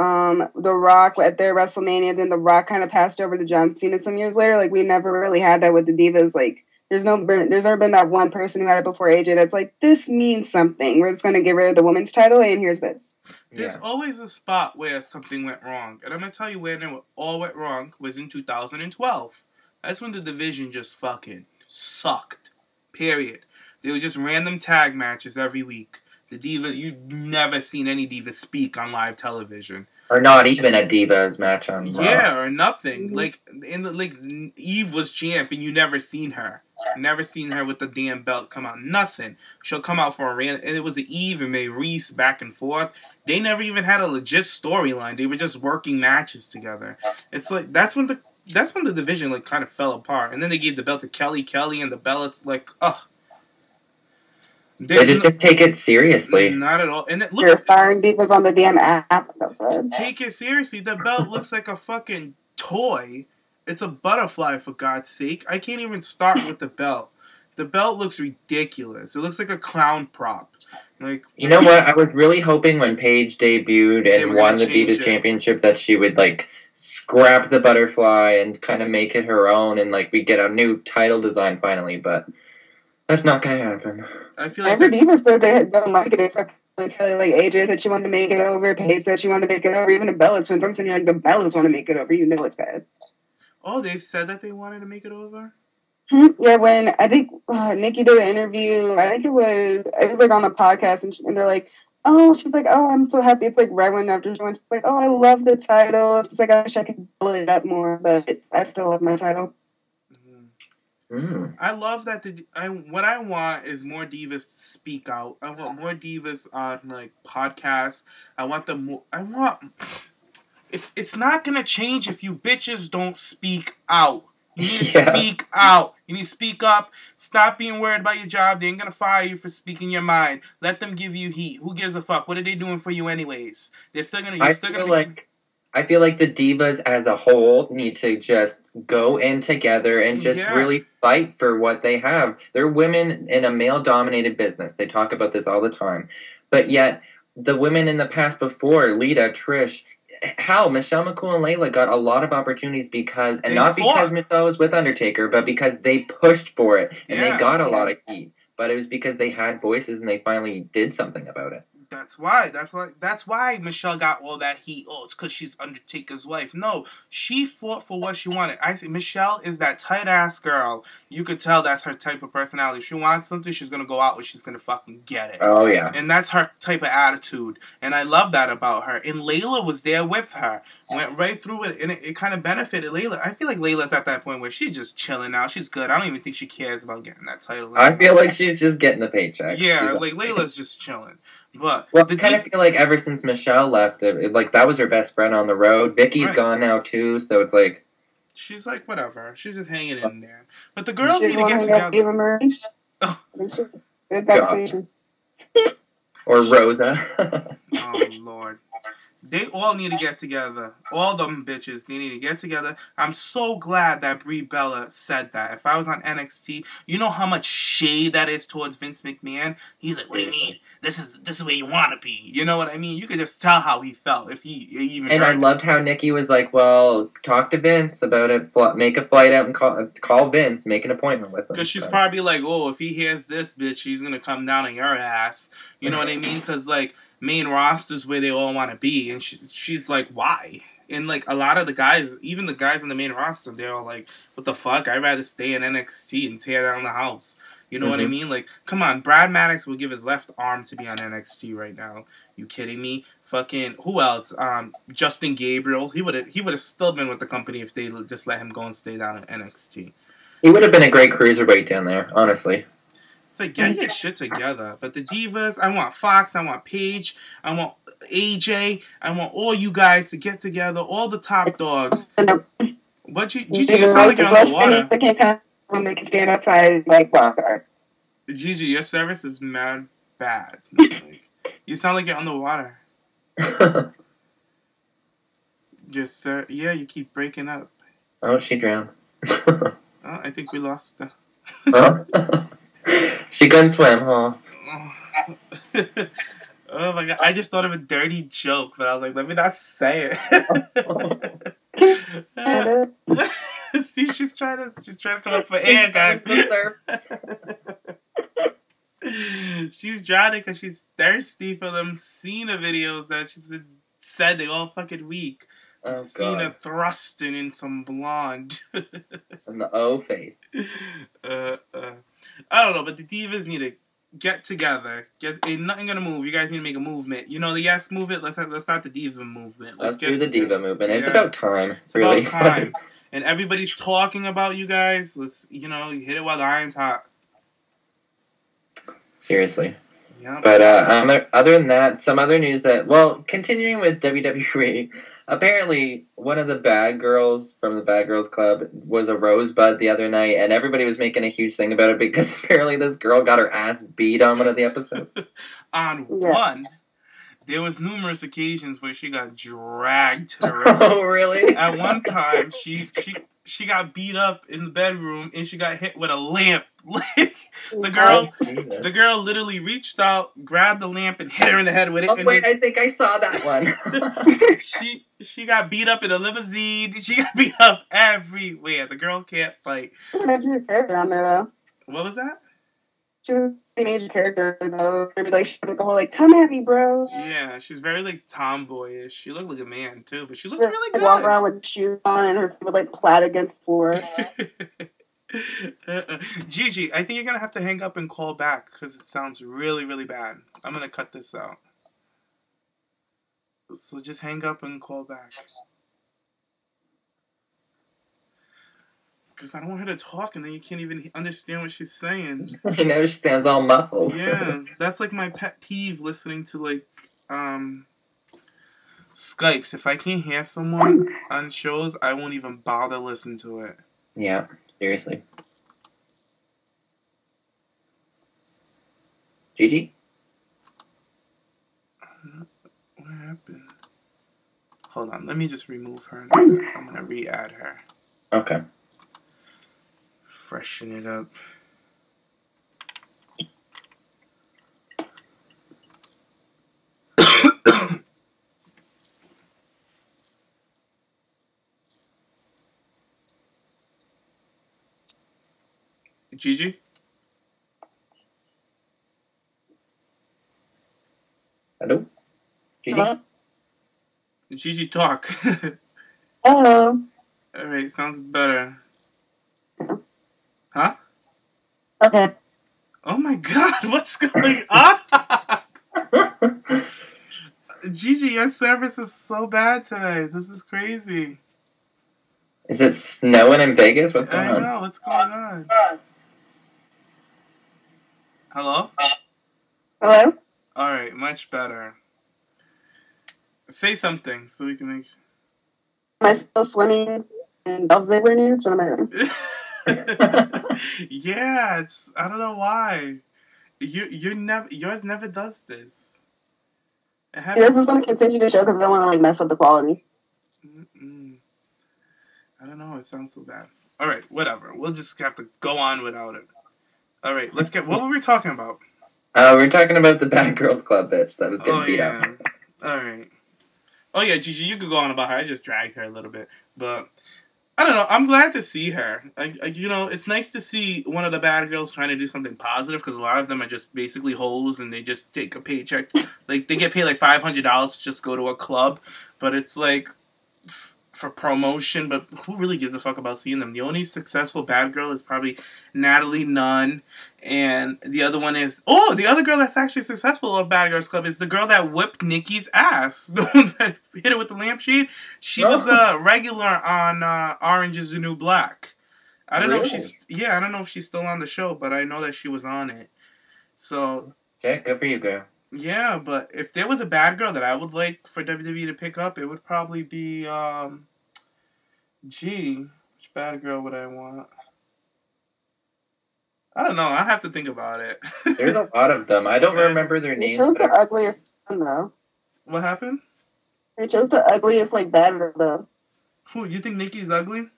The Rock at their WrestleMania, then The Rock kind of passed over to John Cena some years later. Like, we never really had that with the Divas. Like, there's never been that one person who had it before AJ that's like, this means something. We're just going to get rid of the women's title, and here's this. There's always a spot where something went wrong. And I'm going to tell you where it all went wrong was in 2012. That's when the division just fucking sucked. Period. There were just random tag matches every week. The Diva, you've never seen any Diva speak on live television. Or not even a Divas match on Raw. Yeah, or nothing. Like Eve was champ and you never seen her. Never seen her with the damn belt come out. Nothing. She'll come out for a random... And it was Eve and Maryse back and forth. They never even had a legit storyline. They were just working matches together. It's like, that's when the division like kind of fell apart. And then they gave the belt to Kelly and the belt, like, ugh. They just didn't take it seriously. Not at all. And look, you're firing Divas on the damn app. Take it seriously. The belt looks like a fucking toy. It's a butterfly, for God's sake. I can't even start with the belt. The belt looks ridiculous. It looks like a clown prop. Like, you know what? I was really hoping when Paige debuted and won the Divas Championship that she would like scrap the butterfly and kind of make it her own, and like we get a new title design finally. But that's not going to happen. I feel like every Diva said they don't like it, except like AJ said she wanted to make it over, Paige said she wanted to make it over, even the Bella Twins. I'm saying like the Bellas want to make it over. You know it's bad. Oh, they've said that they wanted to make it over? Yeah, when I think Nikki did an interview, I think it was like on the podcast, and they're like, oh, she's like, oh, I'm so happy. It's like right when after she went, she's like, oh, I love the title. It's like, I wish I could build it up more, but I still love my title. I love that. What I want is more Divas to speak out. I want more Divas on like podcasts. I want them more. If it's not gonna change if you bitches don't speak out. You need to speak out. You need to speak up. Stop being worried about your job. They ain't gonna fire you for speaking your mind. Let them give you heat. Who gives a fuck? What are they doing for you anyways? They're still gonna. I feel like the Divas as a whole need to just go in together and just really fight for what they have. They're women in a male-dominated business. They talk about this all the time. But yet, the women in the past before, Lita, Trish, Michelle McCool and Layla got a lot of opportunities because Michelle was with Undertaker, but because they pushed for it and they got a lot of heat. But it was because they had voices and they finally did something about it. That's why Michelle got all that heat. Oh, it's because she's Undertaker's wife. No, she fought for what she wanted. I say Michelle is that tight ass girl. You could tell that's her type of personality. If she wants something, she's gonna go out and she's gonna fucking get it. Oh yeah. And that's her type of attitude. And I love that about her. And Layla was there with her. Went right through it, and it kind of benefited Layla. I feel like Layla's at that point where she's just chilling now. She's good. I don't even think she cares about getting that title anymore. I feel like she's just getting the paycheck. Yeah, like Layla's just chilling. But I kind of feel like ever since Michelle left, like that was her best friend on the road. Vicky's gone now too, so it's like She's like, whatever. She's just hanging in there. But the girls need to get together. Oh. Or Rosa. Oh, Lord. They all need to get together. All them bitches, they need to get together. I'm so glad that Brie Bella said that. If I was on NXT, you know how much shade that is towards Vince McMahon? He's like, what do you mean? This is where you want to be. You know what I mean? You could just tell how he felt if he even And I loved how Nikki was like, well, talk to Vince about it. Make a flight out and call Vince. Make an appointment with him. Because she's probably like, oh, if he hears this bitch, he's going to come down on your ass. You know what I mean? Because, like, main roster's where they all want to be, and she's like, why? And like a lot of the guys, even the guys on the main roster, they're all like, what the fuck? I'd rather stay in NXT and tear down the house. You know what I mean? Like, come on, Brad Maddox would give his left arm to be on NXT right now. You kidding me? Fucking who else? Justin Gabriel. He would have still been with the company if they just let him go and stay down at NXT. He would have been a great cruiserweight down there, honestly. It's like, get your shit together. But the Divas, I want Fox, I want Paige, I want AJ, I want all you guys to get together, all the top dogs. But Gigi, you sound like you're on the water. When they can stand outside, like, Gigi, your service is mad bad. Like, you sound like you're on the water. Just, yeah, you keep breaking up. Oh, she drowned. Oh, I think we lost her. Huh? She couldn't swim, huh? Oh my god, I just thought of a dirty joke, but I was like, let me not say it. See, she's trying to come up for air, guys. She's drowning because she's thirsty for them Cena videos that she's been sending all fucking week. Oh, Cena thrusting in some blonde. And the O face. I don't know, but the Divas need to get together. Ain't nothing gonna move. You guys need to make a movement. You know the Yes movement? Let's start the Diva movement. Let's do the Diva movement. It's about time, it's really. About time. And everybody's talking about you guys. Let's, hit it while the iron's hot. Seriously. Yeah. But other than that, some other news continuing with WWE, apparently one of the bad girls from the Bad Girls Club was a rosebud the other night, and everybody was making a huge thing about it because apparently this girl got her ass beat on one of the episodes. One, there was numerous occasions where she got dragged to the ring. Oh, really? At one time, she got beat up in the bedroom and she got hit with a lamp. Like the girl literally reached out, grabbed the lamp, and hit her in the head with it. Oh wait, I think I saw that one. she got beat up in a limousine. She got beat up everywhere. The girl can't fight. What was that? She was a teenage character, though. She was like, come at me, bro. Yeah, she's very, like, tomboyish. She looked like a man, too, but she looked really good. Walk around with shoes on and her feet would, like, flat against the floor. Gigi, I think you're going to have to hang up and call back, because it sounds really, really bad. I'm going to cut this out. So just hang up and call back. Because I don't want her to talk and then you can't even understand what she's saying. I know, she sounds all muffled. Yeah, that's like my pet peeve listening to like Skypes. If I can't hear someone on shows, I won't even bother listening to it. Yeah, seriously. Gigi? What happened? Hold on, let me just remove her. I'm gonna re-add her. Okay. Freshen it up. Gigi? Hello? Gigi? Hello? Gigi, talk. Hello. Alright, sounds better. Huh? Okay. Oh my god, what's going on? Gigi, your service is so bad today. This is crazy. Is it snowing in Vegas? What's going on? I know, what's going on? Hello? Hello? Alright, much better. Say something so we can make sure. Am I still swimming Dolph Ziggler nudes for the man. Yeah, I don't know why. Yours never does this. This is going to continue to show because I don't want to like mess up the quality. I don't know. It sounds so bad. All right, whatever. We'll just have to go on without it. All right, let's get. What were we talking about? We're talking about the Bad Girls Club bitch that was getting beat up. All right. Oh yeah, Gigi, you could go on about her. I just dragged her a little bit, but I don't know. I'm glad to see her. It's nice to see one of the bad girls trying to do something positive because a lot of them are just basically hoes and they just take a paycheck. Like they get paid like $500 to just go to a club, but it's like for promotion. But who really gives a fuck about seeing them? The only successful bad girl is probably Natalie Nunn, and the other one is the other girl that's actually successful of Bad Girls Club is the girl that whipped Nikki's ass, the one that hit her with the lampshade. She was a regular on Orange Is the New Black. I don't know if she's still on the show, but I know that she was on it. So okay, good for you, girl. Yeah, but if there was a bad girl that I would like for WWE to pick up, it would probably be which bad girl would I want? I don't know. I have to think about it. There's a lot of them. I don't remember their names. They chose the ugliest one, though. What happened? They chose the ugliest, bad girl, though. Who? You think Nikki's ugly?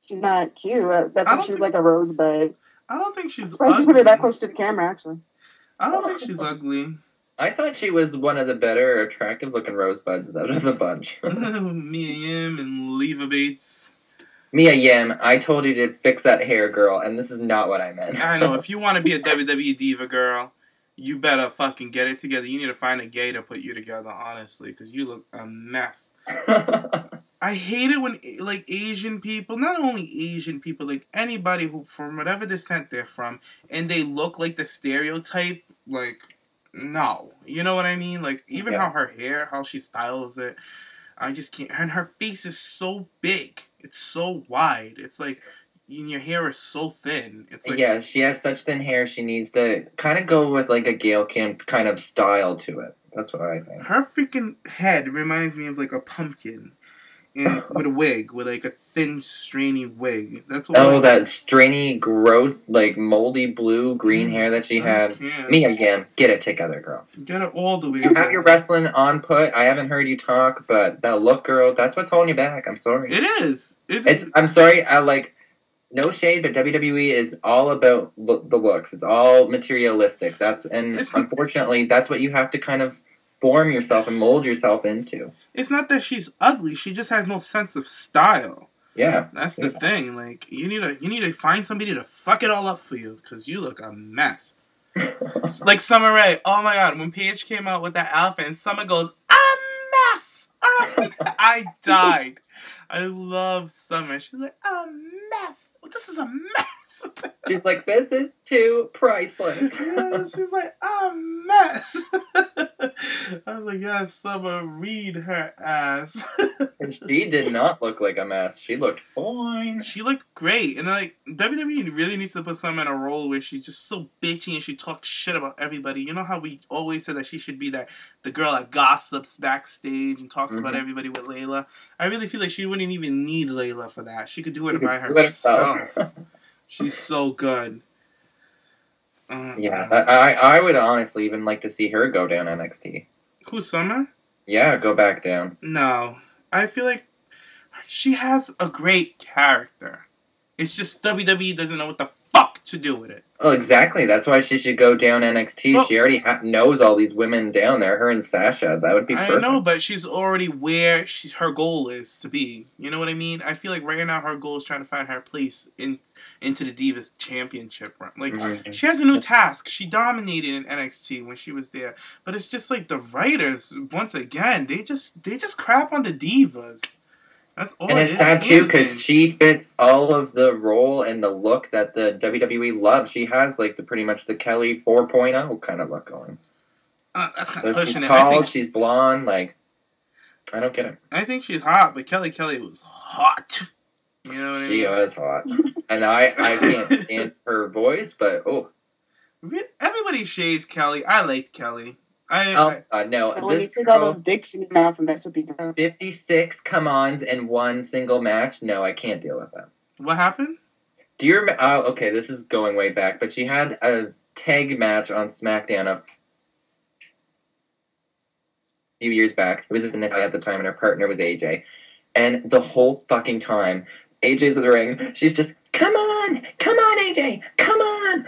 She's not cute. That's why she was like a rosebud. I don't think she's surprised you put her that close to the camera, actually. I don't think she's ugly. I thought she was one of the better attractive-looking rosebuds out of the bunch. Mia Yim and Leva Bates. Mia Yim, I told you to fix that hair, girl, and this is not what I meant. I know. If you want to be a WWE diva girl, you better fucking get it together. You need to find a gay to put you together, honestly, because you look a mess. I hate it when, Asian people, not only Asian people, anybody who, from whatever descent they're from, and they look like the stereotype, no. You know what I mean? Even how her hair, how she styles it, I just can't. And her face is so big. It's so wide. It's and your hair is so thin. It's yeah, she has such thin hair, she needs to kind of go with, a Gail Kim kind of style to it. That's what I think. Her freaking head reminds me of, a pumpkin. And with a wig, with a thin, strainy wig. That's what. That strainy, gross, moldy blue green hair that she had. Mia Yim, get it together, girl. Get it all the way. You have your wrestling on put. I haven't heard you talk, but that look, girl, that's what's holding you back. I'm sorry. It is. I'm sorry. No shade, but WWE is all about the looks. It's all materialistic. Unfortunately, that's what you have to kind of form yourself and mold yourself into. It's not that she's ugly; she just has no sense of style. Yeah, that's the thing. You need to find somebody to fuck it all up for you because you look a mess. Summer Rae. Oh my god, when Paige came out with that outfit, and Summer goes, "A mess." I died. I love Summer. She's like, "A mess. This is a mess." She's like, "This is too priceless." Yeah, she's like, "A mess." I was like, "Yes, Summer, read her ass." And she did not look like a mess. She looked fine. She looked great. And WWE really needs to put Summer in a role where she's just so bitchy and she talks shit about everybody. You know how we always said that she should be the girl that gossips backstage and talks about everybody with Layla? I really feel like she wouldn't even need Layla for that. She could do it by herself. She's so good. Yeah, I would honestly even like to see her go down NXT. Who's Summer? Yeah, go back down. No. I feel like she has a great character. It's just WWE doesn't know what the fuck to do with it. Oh, exactly. That's why she should go down NXT. Well, she already knows all these women down there. Her and Sasha. That would be perfect. I know, but she's already where her goal is to be. You know what I mean? I feel like right now her goal is trying to find her place into the Divas Championship. She has a new task. She dominated in NXT when she was there. But it's just the writers, once again, they just crap on the Divas. That's all. And it's sad too because she fits all of the role and the look that the WWE loves. She has pretty much the Kelly 4.0 kind of look going. That's kind of pushing it. She's tall. She's blonde. I don't get it. I think she's hot, but Kelly was hot. You know what I mean? She was hot, and I can't stand her voice. But everybody shades Kelly. I like Kelly. No. When you take all those dicks in your mouth, and that should be gross. 56 come-ons in one single match? No, I can't deal with that. What happened? Do you remember? Oh, okay, this is going way back, but she had a tag match on SmackDown a few years back. It was at the time, and her partner was AJ. And the whole fucking time, AJ's in the ring. She's just, come on, AJ, come on.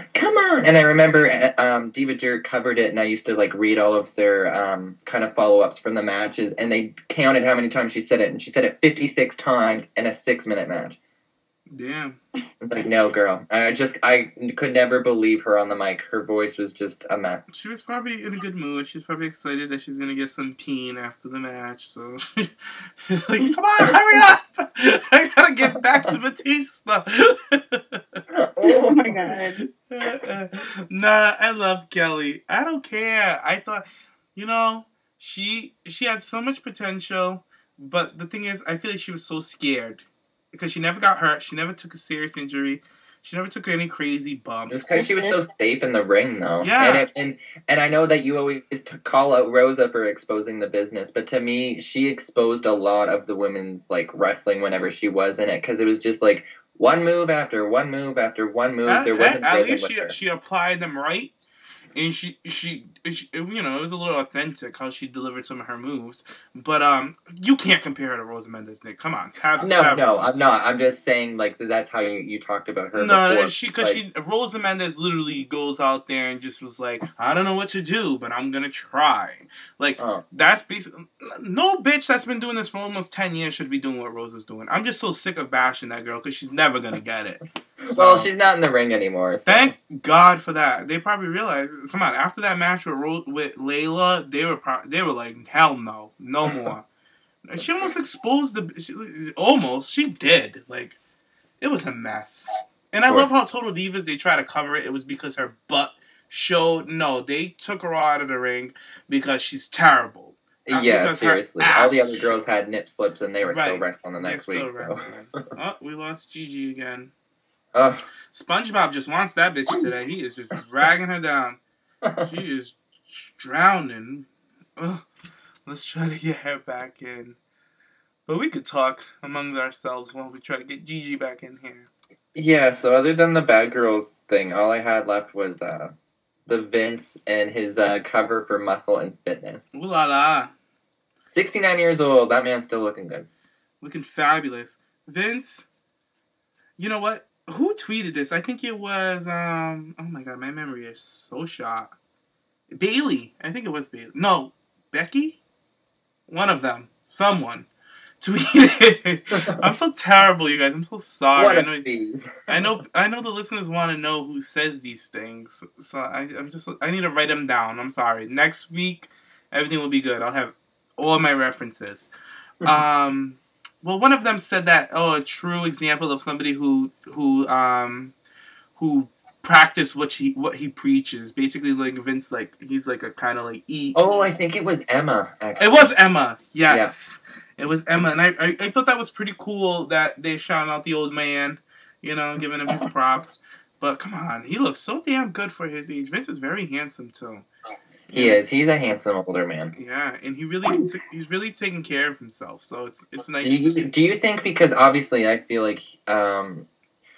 And I remember Diva Jerk covered it, and I used to like read all of their kind of follow-ups from the matches, and they counted how many times she said it, and she said it 56 times in a 6-minute match. Damn. It's like, no, girl. I could never believe her on the mic. Her voice was just a mess. She was probably in a good mood. She's probably excited that she's going to get some peen after the match. So she's like, come on, hurry up. I got to get back to Batista. Oh, my God. Nah, I love Kelly. I don't care. I thought, she had so much potential. But the thing is, I feel like she was so scared. Because she never got hurt. She never took a serious injury. She never took any crazy bumps. Just because she was so safe in the ring, though. Yeah. And I know that you always call out Rosa for exposing the business, but to me, she exposed a lot of the women's like wrestling whenever she was in it, because it was just like one move after one move after one move. There wasn't at rhythm least with her. she applied them right. And she, it was a little authentic how she delivered some of her moves. But you can't compare her to Rosa Mendes, Nick. Come on, No, I'm not. I'm just saying like that's how you talked about her. No, before. Rosa Mendes literally goes out there and just was like, I don't know what to do, but I'm gonna try. Like that's basically no bitch that's been doing this for almost 10 years should be doing what Rosa's doing. I'm just so sick of bashing that girl because she's never gonna get it. So, well, she's not in the ring anymore. So. Thank God for that. They probably realized. Come on, after that match with Layla, they were like, hell no more. She almost exposed she did. Like, it was a mess. And I love how Total Divas, they try to cover it. It was because her butt showed. No, they took her out of the ring because she's terrible. Yeah, seriously. All the other girls had nip slips and they were still wrestling the next week. So. We lost Gigi again. Ugh. SpongeBob just wants that bitch today. He is just dragging her down. She is drowning. Ugh. Let's try to get her back in. But we could talk among ourselves while we try to get Gigi back in here. Yeah, so other than the Bad Girls thing, all I had left was the Vince and his cover for Muscle and Fitness. Ooh la la. 69 years old. That man's still looking good. Looking fabulous. Vince, you know what? Who tweeted this? I think it was, oh my God, my memory is so shot. Bailey. I think it was Bailey. No, Becky? One of them. Someone tweeted. I'm so terrible, you guys. I'm so sorry. What are these? I know the listeners want to know who says these things. So I need to write them down. I'm sorry. Next week, everything will be good. I'll have all my references. Well, one of them said that, a true example of somebody who practiced what he preaches. Basically, like Vince, like he's like a kind of like Oh, I think it was Emma. Actually. It was Emma. Yes, yeah. It was Emma, and I thought that was pretty cool that they shouted out the old man, giving him his props. But come on, he looks so damn good for his age. Vince is very handsome too. He is. He's a handsome older man. Yeah, and he's really taking care of himself. So it's nice. Do you think, because obviously I feel like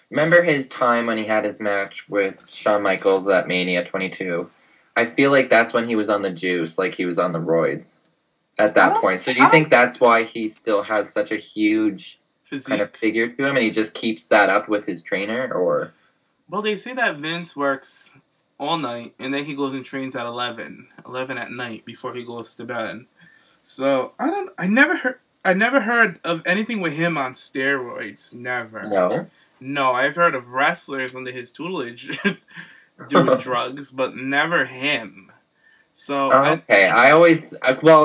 remember his time when he had his match with Shawn Michaels at Mania 22? I feel like that's when he was on the juice, like he was on the roids at that point. So do you think that's why he still has such a huge kind of figure to him, and he just keeps that up with his trainer, or? Well, they say that Vince works all night, and then he goes and trains at 11 at night before he goes to bed. So I never heard of anything with him on steroids. Never. No, I've heard of wrestlers under his tutelage doing drugs, but never him. So okay,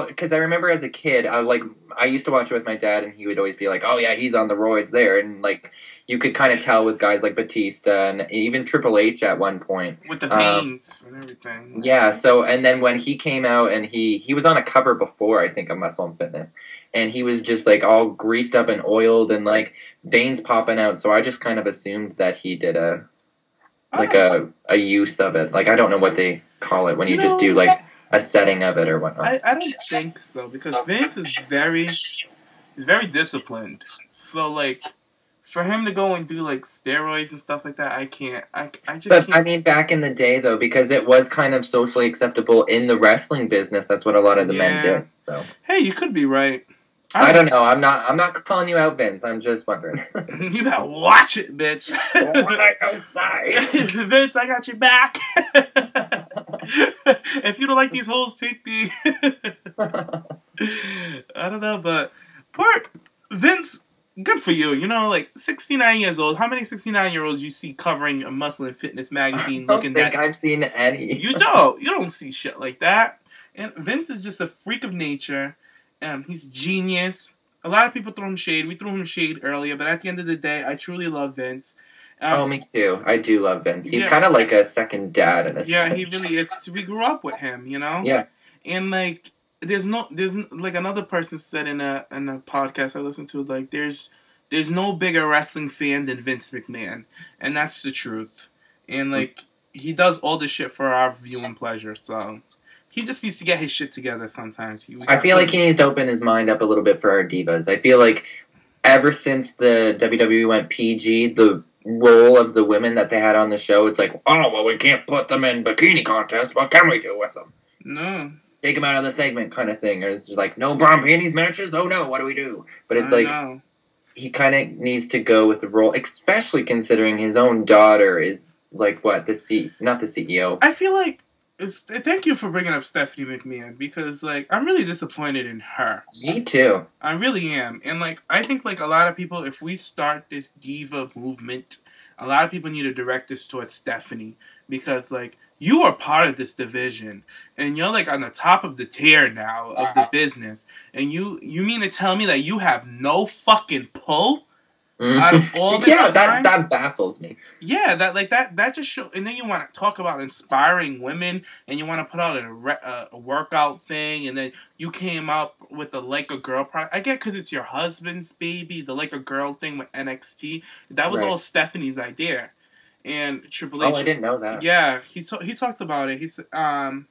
because I remember as a kid, I used to watch it with my dad, and he would always be like, "Oh yeah, he's on the roids there," and like you could kind of tell with guys like Batista and even Triple H at one point with the veins and everything. Yeah. So and then when he came out and he was on a cover before, I think, of Muscle and Fitness, and he was just like all greased up and oiled and like veins popping out. So I just kind of assumed that he did a use of it. Like I don't know what they call it when you just do like a setting of it or whatnot. I don't think so, because Vince is very disciplined. So, like, for him to go and do, like, steroids and stuff like that, I can't. I just can't. But, I mean, back in the day, though, because it was kind of socially acceptable in the wrestling business, that's what a lot of the men did. So. Hey, you could be right. I don't know. I'm not calling you out, Vince. I'm just wondering. You better watch it, bitch. I'm sorry. Vince, I got your back. If you don't like these holes, take me. I don't know, but poor Vince, good for you. You know, like 69 years old. How many 69-year-olds you see covering a Muscle and Fitness magazine? I don't think I've seen any. You don't see shit like that. And Vince is just a freak of nature. He's genius. A lot of people throw him shade. We threw him shade earlier, but at the end of the day, I truly love Vince. Me too. I do love Vince. He's kind of like a second dad in a sense. Yeah, he really is. 'Cause we grew up with him, you know. Yeah. And like, there's like another person said in a podcast I listened to, like there's no bigger wrestling fan than Vince McMahon, and that's the truth. And like, he does all this shit for our viewing pleasure, so. He just needs to get his shit together sometimes. I feel like he needs to open his mind up a little bit for our divas. I feel like ever since the WWE went PG, the role of the women that they had on the show, it's like, oh, well, we can't put them in bikini contests. What can we do with them? No. Take them out of the segment kind of thing. Or it's just like, no bra and panties matches? Oh, no, what do we do? But it's he kind of needs to go with the role, especially considering his own daughter is like, what, not the CEO. I feel like, thank you for bringing up Stephanie McMahon, because like I'm really disappointed in her. Me too. I really am, and like I think like a lot of people, if we start this diva movement, a lot of people need to direct this towards Stephanie, because like you are part of this division, and you're like on the top of the tier now of the business, and you mean to tell me that you have no fucking pull? Out of all this that baffles me. Yeah, that just shows. And then you want to talk about inspiring women, and you want to put out a workout thing, and then you came up with the Like a Girl product. I get because it's your husband's baby, the Like a Girl thing with NXT. That was all Stephanie's idea, and Triple H. Oh, I didn't know that. Yeah, he talked about it. He said, can't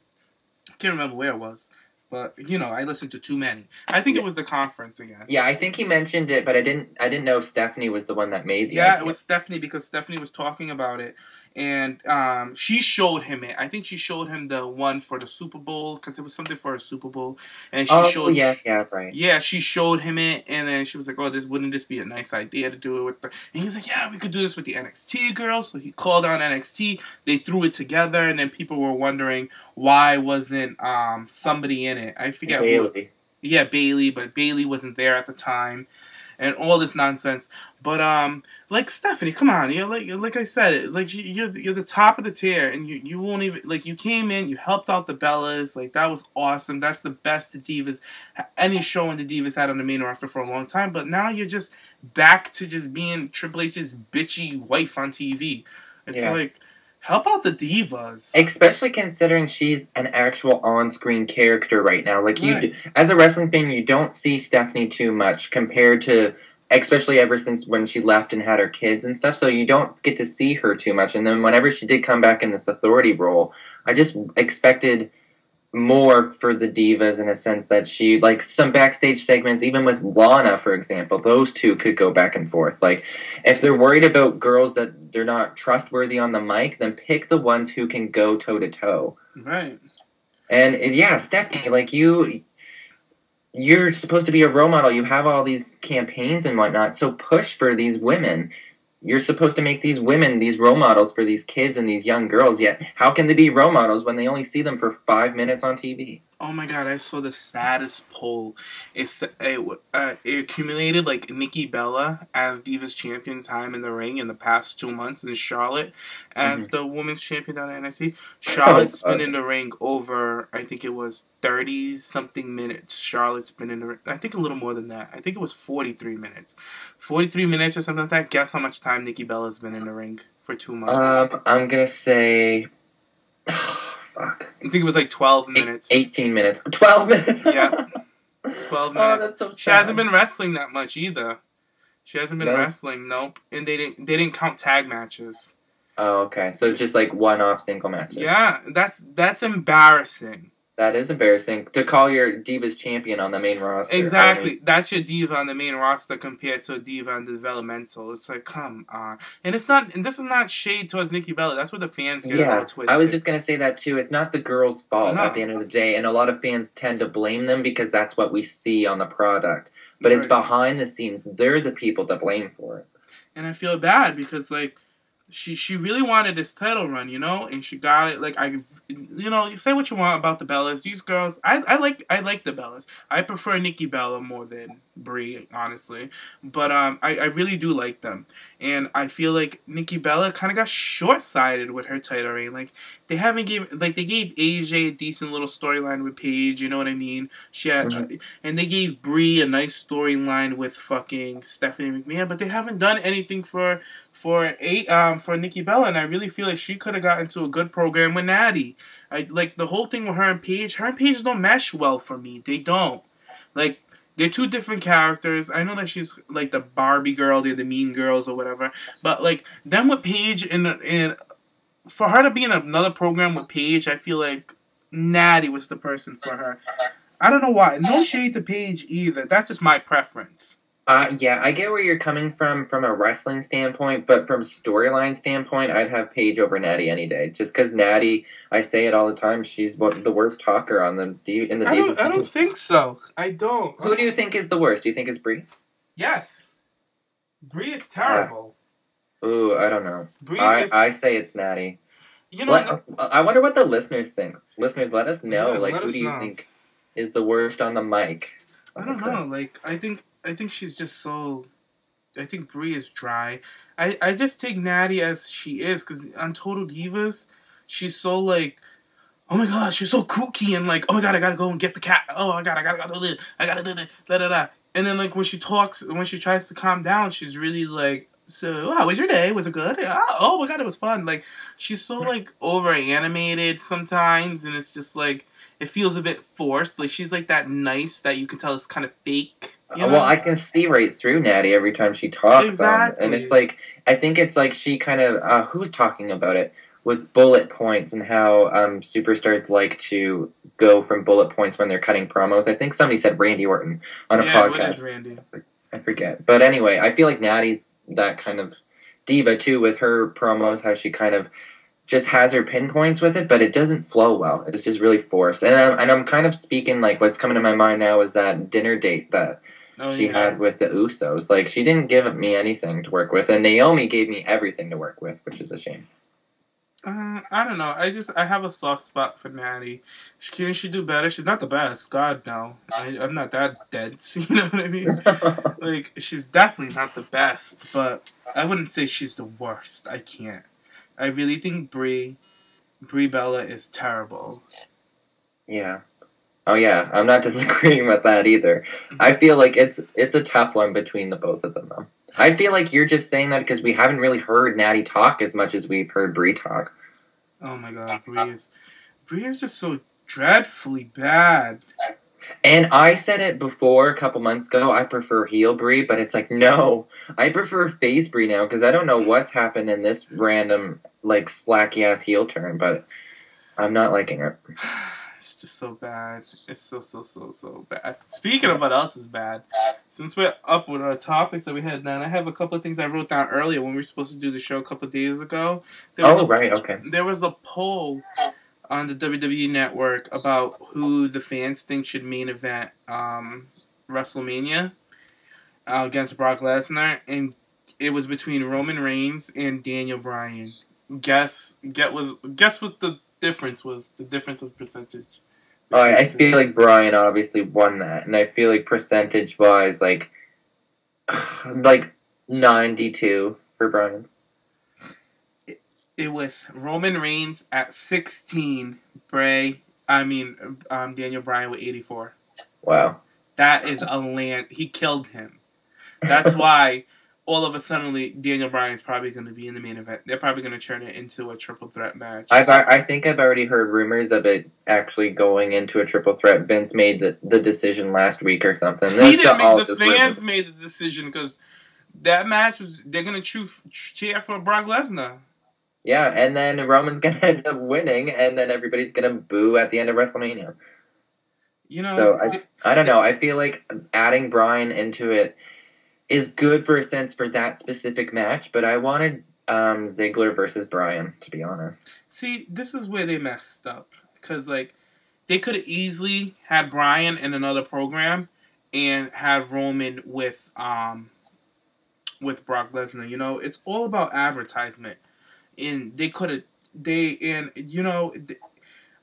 remember where it was. But you know, I listened to too many. I think it was the conference again. Yeah, I think he mentioned it, but I didn't know Stephanie was the one that made the idea. It was Stephanie, because Stephanie was talking about it, and she showed him it. I think she showed him the one for the Super Bowl, because it was something for a Super Bowl, and she showed. Right. Yeah, she showed him it, and then she was like, "Oh, wouldn't this be a nice idea to do it with?" And he's like, "Yeah, we could do this with the NXT girls." So he called on NXT. They threw it together, and then people were wondering why wasn't somebody in it. I forget. Bailey. Yeah, Bailey, but Bailey wasn't there at the time, and all this nonsense. But like Stephanie, come on, like I said, like you're the top of the tier, and you won't even like you came in, you helped out the Bellas, like that was awesome. That's the best the Divas, any show in the Divas had on the main roster for a long time. But now you're just back to just being Triple H's bitchy wife on TV. It's like, help out the Divas. Especially considering she's an actual on-screen character right now. Like, you, as a wrestling fan, you don't see Stephanie too much compared to, especially ever since when she left and had her kids and stuff, so you don't get to see her too much. And then whenever she did come back in this authority role, I just expected more for the Divas in a sense that she, like, some backstage segments, even with Lana, for example, those two could go back and forth. Like, if they're worried about girls that they're not trustworthy on the mic, then pick the ones who can go toe-to-toe. Right. And, yeah, Stephanie, like, you're supposed to be a role model. You have all these campaigns and whatnot, so push for these women. You're supposed to make these women these role models for these kids and these young girls, yet how can they be role models when they only see them for 5 minutes on TV? Oh my god, I saw the saddest poll. It accumulated like Nikki Bella as Divas champion time in the ring in the past 2 months, and Charlotte as the women's champion on NXT. Charlotte's been in the ring over, I think it was 30-something minutes. Charlotte's been in the ring, I think a little more than that. I think it was 43 minutes. 43 minutes or something like that. Guess how much time Nikki Bella's been in the ring for 2 months? I'm gonna say... Fuck. I think it was like 12 minutes. 18 minutes. 12 minutes? Yeah. 12 minutes. Oh, that's so sad. She hasn't been wrestling that much either. She hasn't been wrestling, nope. And they didn't count tag matches. Oh, okay. So just like one-off single matches. Yeah, that's embarrassing. That is embarrassing to call your Divas champion on the main roster. Exactly. That's your diva on the main roster compared to a diva on the developmental. It's like, come on. And it's not. And this is not shade towards Nikki Bella. That's what the fans get all twisted. I was just gonna say that too. It's not the girl's fault at the end of the day, and a lot of fans tend to blame them because that's what we see on the product. But it's behind the scenes. They're the people to blame for it. And I feel bad because like. She really wanted this title run, you know, and she got it. Like you say what you want about the Bellas. These girls, I like the Bellas. I prefer Nikki Bella more than Brie, honestly. But I really do like them, and I feel like Nikki Bella kind of got short-sighted with her title reign. Like they gave AJ a decent little storyline with Paige. You know what I mean? She had, and they gave Brie a nice storyline with fucking Stephanie McMahon, but they haven't done anything for Nikki Bella, and I really feel like she could have gotten into a good program with Natty. I like the whole thing with her and Paige. Her and Paige don't mesh well for me. They don't. Like, they're two different characters. I know that she's like the Barbie girl, they're the mean girls or whatever. But like them with Paige and for her to be in another program with Paige, I feel like Natty was the person for her. I don't know why. No shade to Paige either. That's just my preference. Yeah, I get where you're coming from a wrestling standpoint, but from storyline standpoint, I'd have Paige over Natty any day. Just because Natty, I say it all the time, she's the worst talker in the Divas. I don't think so. I don't. Who do you think is the worst? Do you think it's Brie? Yes. Brie is terrible. Ooh, I don't know. I say it's Natty. You know, I wonder what the listeners think. Listeners, let us know. Yeah, who do you think is the worst on the mic? I don't know. Like, I think she's just so... I think Brie is dry. I just take Natty as she is, because on Total Divas, she's so, like, oh my god, she's so kooky, and like, oh my god, I gotta go and get the cat. Oh my god, I gotta do this. I gotta do this. Da-da-da. And then, like, when she talks, when she tries to calm down, she's really, like, so, how was your day? Was it good? Oh my god, it was fun. Like, she's so, like, over-animated sometimes, and it's just, like, it feels a bit forced. Like, she's, like, that nice that you can tell is kind of fake. You know? Well, I can see right through Natty every time she talks. Exactly. And it's like, I think it's like she kind of, who's talking about it? With bullet points and how superstars like to go from bullet points when they're cutting promos. I think somebody said Randy Orton on a podcast. What is Randy? I forget. But anyway, I feel like Natty's that kind of diva too with her promos, how she kind of just has her pinpoints with it, but it doesn't flow well. It's just really forced. And I'm kind of speaking, like, what's coming to my mind now is that dinner date that she had with the Usos. Like, she didn't give me anything to work with, and Naomi gave me everything to work with, which is a shame. I don't know. I have a soft spot for Natty. Can she do better? She's not the best. God, no. I'm not that dense. You know what I mean? Like, she's definitely not the best, but I wouldn't say she's the worst. I can't. I really think Brie Bella is terrible. Yeah. Oh, yeah. I'm not disagreeing with that either. I feel like it's a tough one between the both of them, though. I feel like you're just saying that because we haven't really heard Natty talk as much as we've heard Brie talk. Oh, my God. Brie is just so dreadfully bad. And I said it before a couple months ago, I prefer heel Brie, but it's like, no, I prefer face Brie now, because I don't know what's happened in this random, like, slacky-ass heel turn, but I'm not liking it. It's just so bad. It's so bad. Speaking of what else is bad, since we're up with our topics that we had down, I have a couple of things I wrote down earlier when we were supposed to do the show a couple of days ago. There was a poll on the WWE Network about who the fans think should main event WrestleMania against Brock Lesnar, and it was between Roman Reigns and Daniel Bryan. Guess what the difference was? The difference of percentage. I feel like Bryan obviously won that, and I feel like percentage-wise, like 92 for Bryan. It was Roman Reigns at 16, Daniel Bryan with 84. Wow. That is he killed him. That's why all of a sudden Daniel Bryan's probably going to be in the main event. They're probably going to turn it into a triple threat match. I think I've already heard rumors of it actually going into a triple threat. Vince made the decision last week or something. He didn't make the fans made the decision because that match they're going to cheer for Brock Lesnar. Yeah, and then Roman's gonna end up winning, and then everybody's gonna boo at the end of WrestleMania. So I don't know. I feel like adding Bryan into it is good for a sense for that specific match, but I wanted Ziggler versus Bryan, to be honest. See, this is where they messed up. Because, like, they could have easily had Bryan in another program and have Roman with Brock Lesnar. You know, it's all about advertisement. And they could have...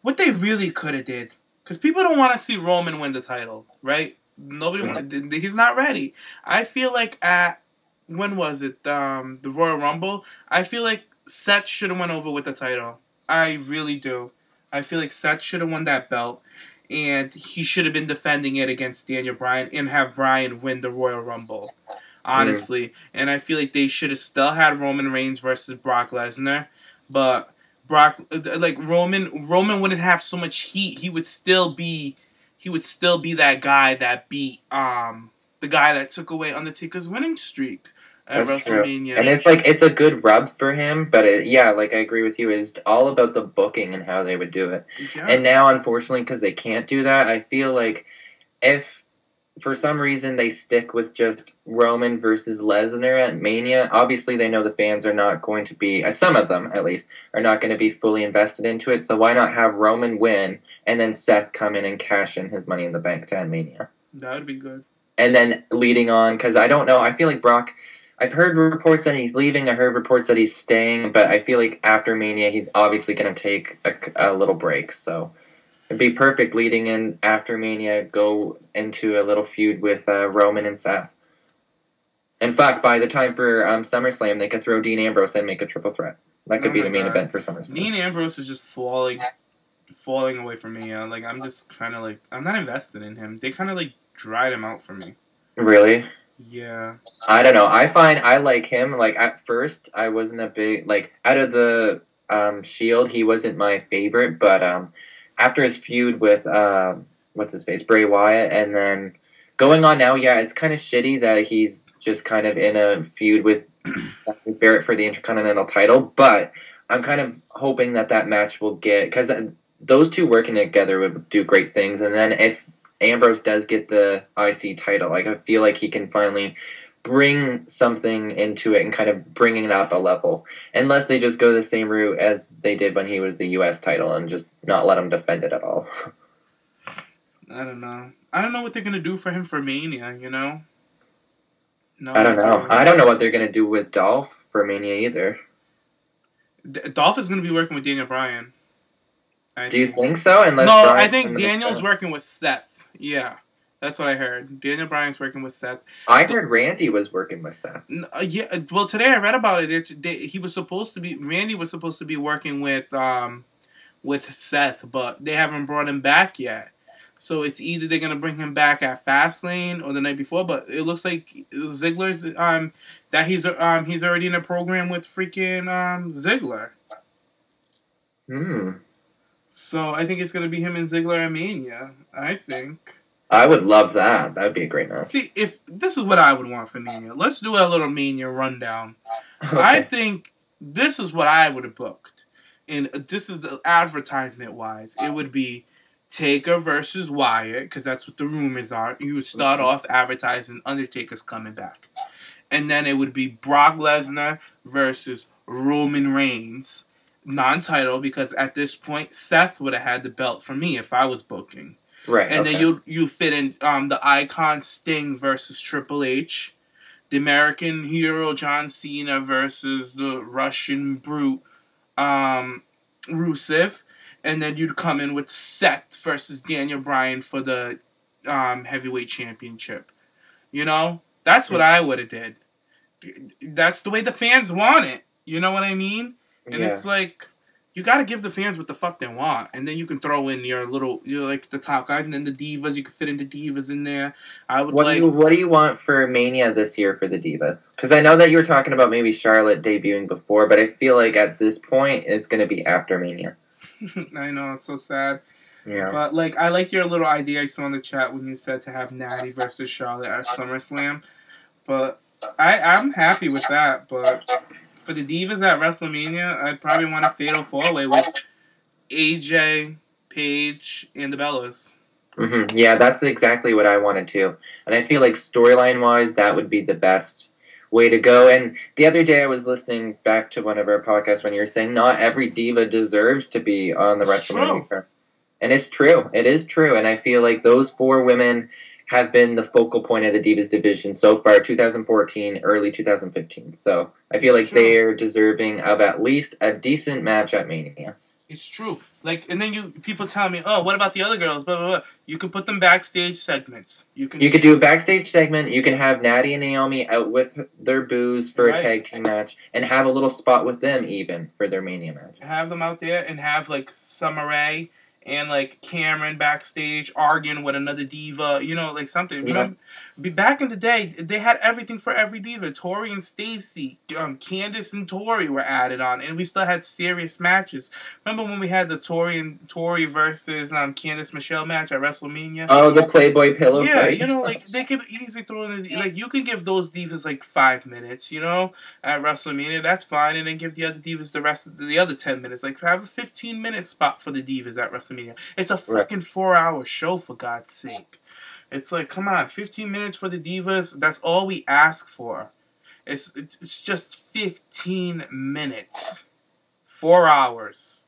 what they really could have did... Because people don't want to see Roman win the title, right? Nobody wanted... He's not ready. I feel like when was it? The Royal Rumble? I feel like Seth should have went over with the title. I really do. I feel like Seth should have won that belt. And he should have been defending it against Daniel Bryan and have Bryan win the Royal Rumble. Honestly. And I feel like they should have still had Roman Reigns versus Brock Lesnar. But... Roman wouldn't have so much heat. He would still be that guy that beat the guy that took away Undertaker's winning streak at WrestleMania. True. And it's a good rub for him, but I agree with you. It's all about the booking and how they would do it. Yeah. And now, unfortunately, because they can't do that, I feel like if for some reason they stick with just Roman versus Lesnar at Mania, obviously they know the fans are not going to be, some of them at least, are not going to be fully invested into it, so why not have Roman win and then Seth come in and cash in his Money in the Bank to Mania? That would be good. And then leading on, because I don't know, I feel like Brock, I've heard reports that he's leaving, I heard reports that he's staying, but I feel like after Mania he's obviously going to take a little break, so... It'd be perfect leading in after Mania, go into a little feud with Roman and Seth. In fact, by the time for SummerSlam, they could throw Dean Ambrose and make a triple threat. That could be the main event for SummerSlam. Dean Ambrose is just falling away from me. Like, I'm just kind of like, I'm not invested in him. They kind of like dried him out for me. Really? Yeah. I don't know. I find I like him. Like, at first, I wasn't a big, like, out of the Shield, he wasn't my favorite, but after his feud with, Bray Wyatt, and then going on now, it's kind of shitty that he's just kind of in a feud with Barrett for the Intercontinental title, but I'm kind of hoping that match will get, because those two working together would do great things, and then if Ambrose does get the IC title, like, I feel like he can finally bring something into it and kind of bringing it up a level. Unless they just go the same route as they did when he was the U.S. title and just not let him defend it at all. I don't know. I don't know what they're going to do for him for Mania, you know? No, I don't know. I don't know what they're going to do with Dolph for Mania either. Dolph is going to be working with Daniel Bryan. Do you think so? I think Daniel's working with Seth. Yeah. That's what I heard. Daniel Bryan's working with Seth. I heard Randy was working with Seth. Yeah, well, today I read about it. Randy was supposed to be working with Seth, but they haven't brought him back yet. So it's either they're gonna bring him back at Fastlane or the night before. But it looks like Ziggler's that he's already in a program with freaking Ziggler. So I think it's gonna be him and Ziggler at Mania. I think. I would love that. That would be a great match. See, if this is what I would want for Mania. Let's do a little Mania rundown. Okay. I think this is what I would have booked. And this is the advertisement-wise. It would be Taker versus Wyatt, because that's what the rumors are. You would start off advertising Undertaker's coming back. And then it would be Brock Lesnar versus Roman Reigns. Non-title, because at this point, Seth would have had the belt for me if I was booking. Right, and then you fit in the Icon Sting versus Triple H, the American Hero John Cena versus the Russian Brute Rusev, and then you'd come in with Seth versus Daniel Bryan for the heavyweight championship. You know, that's what I would have did. That's the way the fans want it. You know what I mean? And it's like, you gotta give the fans what the fuck they want, and then you can throw in your like the top guys, and then the divas. You can fit in the divas in there. What do you want for Mania this year for the divas? Because I know that you were talking about maybe Charlotte debuting before, but I feel like at this point it's gonna be after Mania. I know, it's so sad. Yeah. But like, I like your little idea I saw in the chat when you said to have Natty versus Charlotte at SummerSlam. But I'm happy with that. But for the Divas at WrestleMania, I'd probably want a fatal 4-way with AJ, Paige, and the Bellas. Mm-hmm. Yeah, that's exactly what I wanted too. And I feel like storyline-wise, that would be the best way to go. And the other day I was listening back to one of our podcasts when you were saying not every diva deserves to be on the WrestleMania card. And it's true. It is true. And I feel like those 4 women have been the focal point of the Divas division so far, 2014, early 2015. So I feel like they're deserving of at least a decent match at Mania. It's true. Like, and then people tell me, oh, what about the other girls? Blah, blah, blah. You can put them backstage segments. You could do a backstage segment. You can have Natty and Naomi out with their boos for a tag team match, and have a little spot with them even for their Mania match. Have them out there and have like Summer Rae and like Cameron backstage arguing with another diva, like something. Remember, back in the day, they had everything for every diva. Tori and Stacy, Candice and Tori were added on, and we still had serious matches. Remember when we had the Tori versus Candice Michelle match at WrestleMania? Oh, the Playboy pillow fight. Like they could easily throw in like you can give those divas like 5 minutes, at WrestleMania. That's fine, and then give the other divas the rest of the other 10 minutes. Like have a 15-minute spot for the divas at WrestleMania. It's a freaking 4-hour show, for God's sake. It's like, come on, 15 minutes for the divas. That's all we ask for. It's just 15 minutes, 4 hours,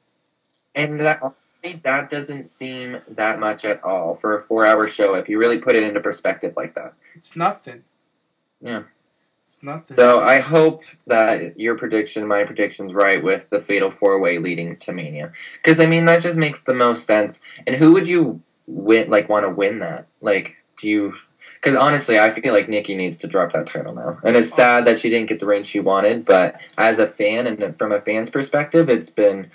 and that doesn't seem that much at all for a 4-hour show. If you really put it into perspective like that, it's nothing. Yeah. Nothing. So I hope that your prediction, my prediction's right with the Fatal 4-Way leading to Mania. Because, that just makes the most sense. And who would you want to win that? Because honestly, I feel like Nikki needs to drop that title now. And it's sad that she didn't get the reign she wanted, but as a fan and from a fan's perspective, it's been...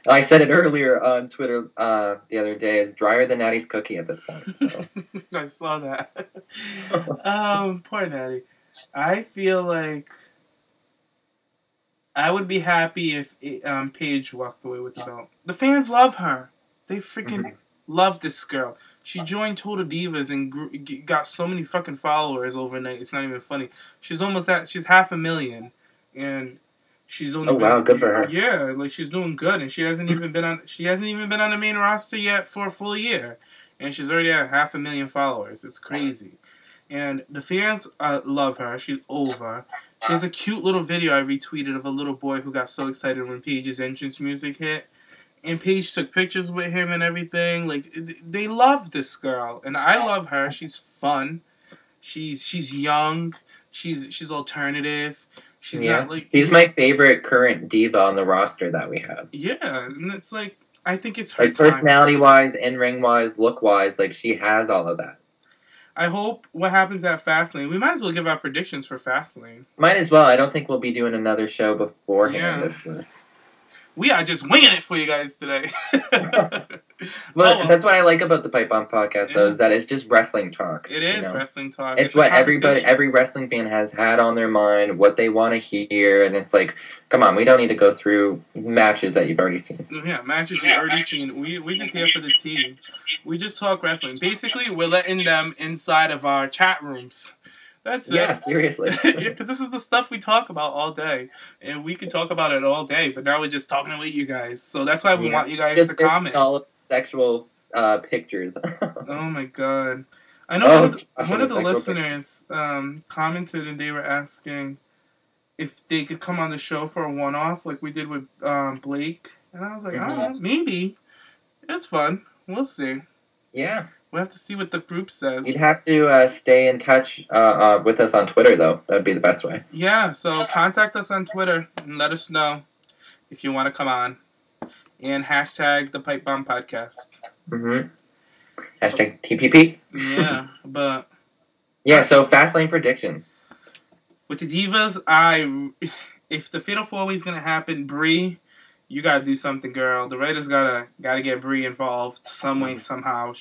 I said it earlier on Twitter the other day, it's drier than Natty's cookie at this point. So. I saw that. Poor Natty. I feel like I would be happy if Paige walked away with the belt. The fans love her. They freaking love this girl. She joined Total Divas and got so many fucking followers overnight. It's not even funny. She's 500,000, and she's only. Oh wow, good for her. Yeah, like she's doing good, and she hasn't even been on the main roster yet for a full year, and she's already at 500,000 followers. It's crazy. And the fans love her. She's over. There's a cute little video I retweeted of a little boy who got so excited when Paige's entrance music hit. And Paige took pictures with him and everything. Like, they love this girl. And I love her. She's fun. She's young. She's alternative. She's not like... She's my favorite current diva on the roster that we have. Yeah. And it's like, I think it's her like, personality-wise, in-ring-wise, look-wise, like, she has all of that. I hope what happens at Fastlane. We might as well give our predictions for Fastlane. Might as well. I don't think we'll be doing another show beforehand. Yeah. We are just winging it for you guys today. Well, that's what I like about the Pipebomb Podcast, though, is that it's just wrestling talk. It is wrestling talk. It's what every wrestling fan has had on their mind, what they want to hear, and it's like, come on, we don't need to go through matches that you've already seen. Yeah, matches you've already seen. We just here for the team. We just talk wrestling. Basically, we're letting them inside of our chat rooms. That's it. Yeah, seriously. Because this is the stuff we talk about all day. And we can talk about it all day, but now we're just talking with you guys. So that's why we want you guys to comment. All sexual pictures. Oh my god. I know one of the listeners commented and they were asking if they could come on the show for a one-off like we did with Blake. And I was like, I don't know, maybe. It's fun. We'll see. Yeah. We'll have to see what the group says. You'd have to stay in touch with us on Twitter, though. That would be the best way. Yeah, so contact us on Twitter and let us know if you want to come on. And hashtag the Pipebomb Podcast. Hashtag TPP. Yeah, but... Yeah, so Fastlane predictions. With the Divas, if the Fatal 4-Way is going to happen, Brie... You gotta do something, girl. The writers gotta get Brie involved some way, somehow.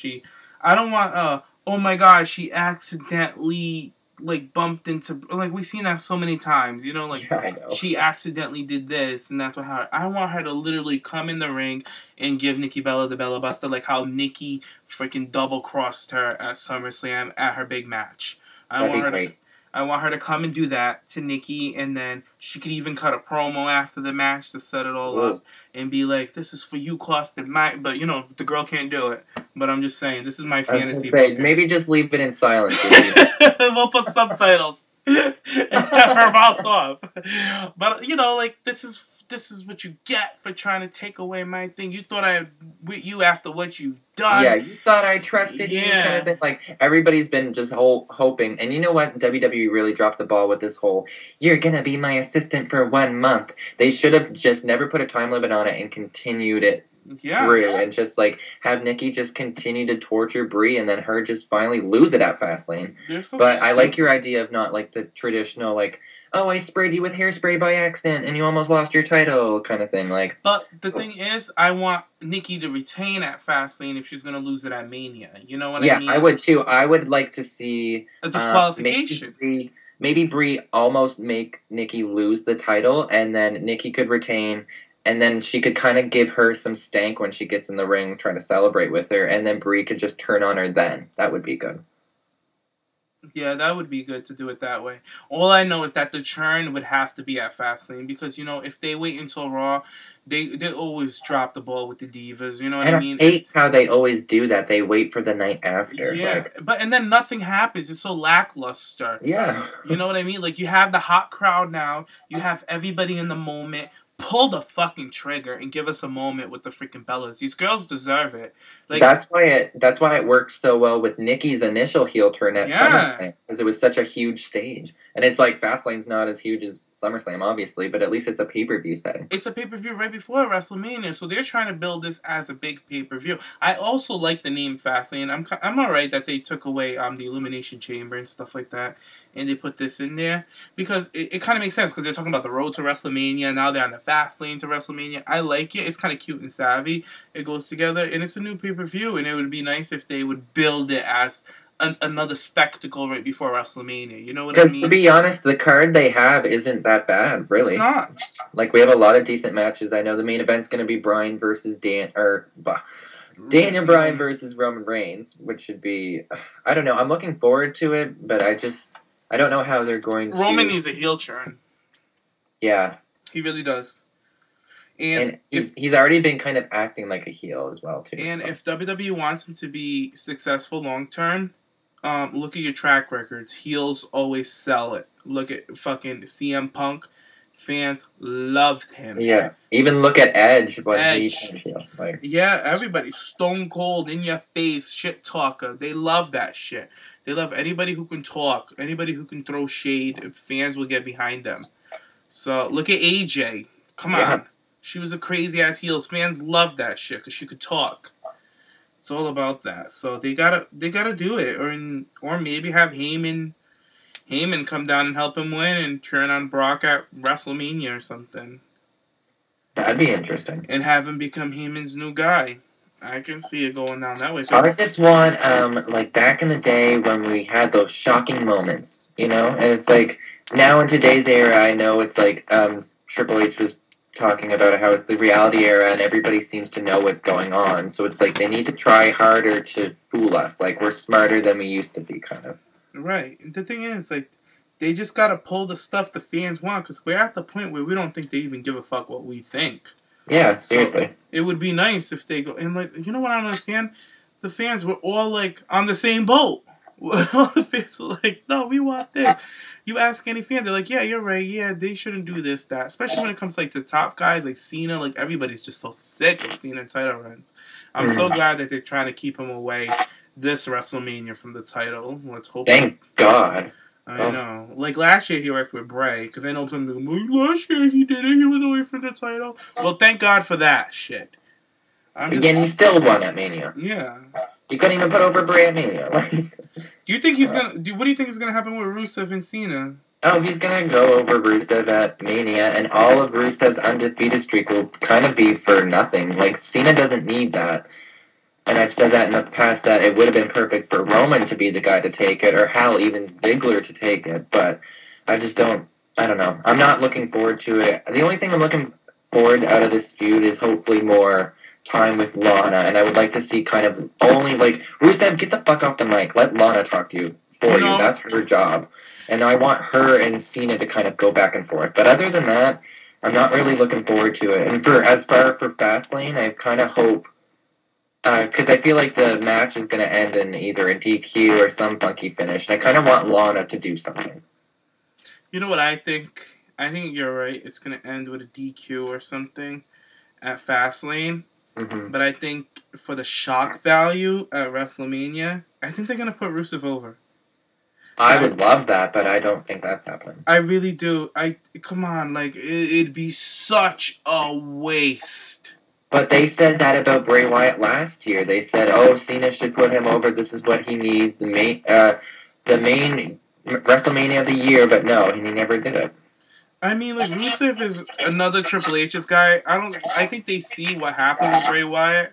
I don't want, oh my god, she accidentally, bumped into, we've seen that so many times, I know. She accidentally did this, and that's what happened. I want her to literally come in the ring and give Nikki Bella the Bella Buster, like how Nikki freaking double-crossed her at SummerSlam at her big match. I want her to I want her to come and do that to Nikki, and then she could even cut a promo after the match to set it all up and be like, "This is for you, costing my." But the girl can't do it. But I'm just saying, this is my fantasy. Maybe just leave it in silence. We'll put subtitles. Her mouth off. But this is what you get for trying to take away my thing. You thought I'd with you after what you've done. Yeah, you thought I trusted you, kind of thing. Like, everybody's been just hoping. And you know what? WWE really dropped the ball with this whole, "You're gonna be my assistant for 1 month." They should have just never put a time limit on it and continued it through, and just have Nikki just continue to torture Brie, and then her just finally lose it at Fastlane. But I like your idea of not the traditional "Oh, I sprayed you with hairspray by accident and you almost lost your title" kind of thing. But the thing is, I want Nikki to retain at Fastlane if she's gonna lose it at Mania. You know what I mean? Yeah, I would too. I would like to see a disqualification. Maybe Brie almost make Nikki lose the title, and then Nikki could retain. And then she could kind of give her some stank when she gets in the ring, trying to celebrate with her. And then Brie could just turn on her then. That would be good. Yeah, that would be good to do it that way. All I know is that the churn would have to be at Fastlane. Because, if they wait until Raw, they always drop the ball with the Divas. You know what I mean? I hate how they always do that. They wait for the night after. Yeah, and then nothing happens. It's so lackluster. Yeah. You know what I mean? You have the hot crowd now. You have everybody in the moment. Pull the fucking trigger and give us a moment with the freaking Bellas. These girls deserve it. That's why it worked so well with Nikki's initial heel turn at SummerSlam, because it was such a huge stage. And it's Fastlane's not as huge as SummerSlam, obviously, but at least it's a pay-per-view setting. It's a pay-per-view right before WrestleMania, so they're trying to build this as a big pay-per-view. I also like the name Fastlane. I'm alright that they took away the Elimination Chamber and stuff like that, and they put this in there, because it kind of makes sense, because they're talking about the road to WrestleMania, now they're on the Fastlane to WrestleMania. I like it. It's kind of cute and savvy. It goes together, and it's a new pay-per-view, and it would be nice if they would build it as another spectacle right before WrestleMania. You know what I mean? Because to be honest, the card they have isn't that bad, really. It's not. We have a lot of decent matches. I know the main event's going to be Bryan versus Daniel Bryan versus Roman Reigns, which should be, I don't know. I'm looking forward to it, but I don't know how they're going to. Roman needs a heel turn. Yeah. He really does. And he's already been kind of acting like a heel as well, too. And if WWE wants him to be successful long term, look at your track records. Heels always sell it. Look at fucking CM Punk. Fans loved him. Yeah. Even look at Edge when he turned heel. Yeah, everybody. Stone Cold, in your face, shit talker. They love that shit. They love anybody who can talk, anybody who can throw shade. Fans will get behind them. So look at AJ. Come on. She was a crazy-ass heel. Fans loved that shit because she could talk. It's all about that. So they gotta do it. Or maybe have Heyman come down and help him win and turn on Brock at WrestleMania or something. That'd be interesting. And have him become Heyman's new guy. I can see it going down that way. I just want, back in the day when we had those shocking moments, And it's now in today's era, I know it's Triple H was talking about how it's the reality era and everybody seems to know what's going on. So it's they need to try harder to fool us. We're smarter than we used to be, kind of. Right. The thing is, they just gotta pull the stuff the fans want, because we're at the point where we don't think they even give a fuck what we think. Yeah, seriously. So it would be nice if they go, and you know what I don't understand? The fans were all on the same boat. All the fans are no, we want this. You ask any fan, they're yeah, you're right. Yeah, they shouldn't do this, that. Especially when it comes to top guys like Cena. Everybody's just so sick of Cena title runs. I'm so glad that they're trying to keep him away this WrestleMania from the title. Let's hope. Thank God. I know. Last year he worked with Bray, because I know some people last year he did it. He was away from the title. Well, thank God for that shit. Again, he still won at Mania. Yeah. You couldn't even put over Bray at Mania. Do you think he's gonna? What do you think is gonna happen with Rusev and Cena? Oh, he's gonna go over Rusev at Mania, and all of Rusev's undefeated streak will kind of be for nothing. Cena doesn't need that. And I've said that in the past that it would have been perfect for Roman to be the guy to take it, or hell, even Ziggler to take it. But I just don't. I don't know. I'm not looking forward to it. The only thing I'm looking forward out of this feud is hopefully more time with Lana, and I would like to see kind of only Rusev, get the fuck off the mic, let Lana talk to you for you. That's her job. And I want her and Cena to kind of go back and forth. But other than that, I'm not really looking forward to it. And as far for Fastlane, I kind of hope, because I feel like the match is going to end in either a DQ or some funky finish. And I kind of want Lana to do something. You know what I think? I think you're right. It's going to end with a DQ or something at Fastlane. Mm-hmm. But I think for the shock value at WrestleMania, I think they're going to put Rusev over. I would love that, but I don't think that's happening. I really do. Come on, like, it'd be such a waste. But they said that about Bray Wyatt last year. They said, "Oh, Cena should put him over. This is what he needs. The main WrestleMania of the year." But no, he never did it. I mean, like, Rusev is another Triple H's guy. I think they see what happened with Bray Wyatt.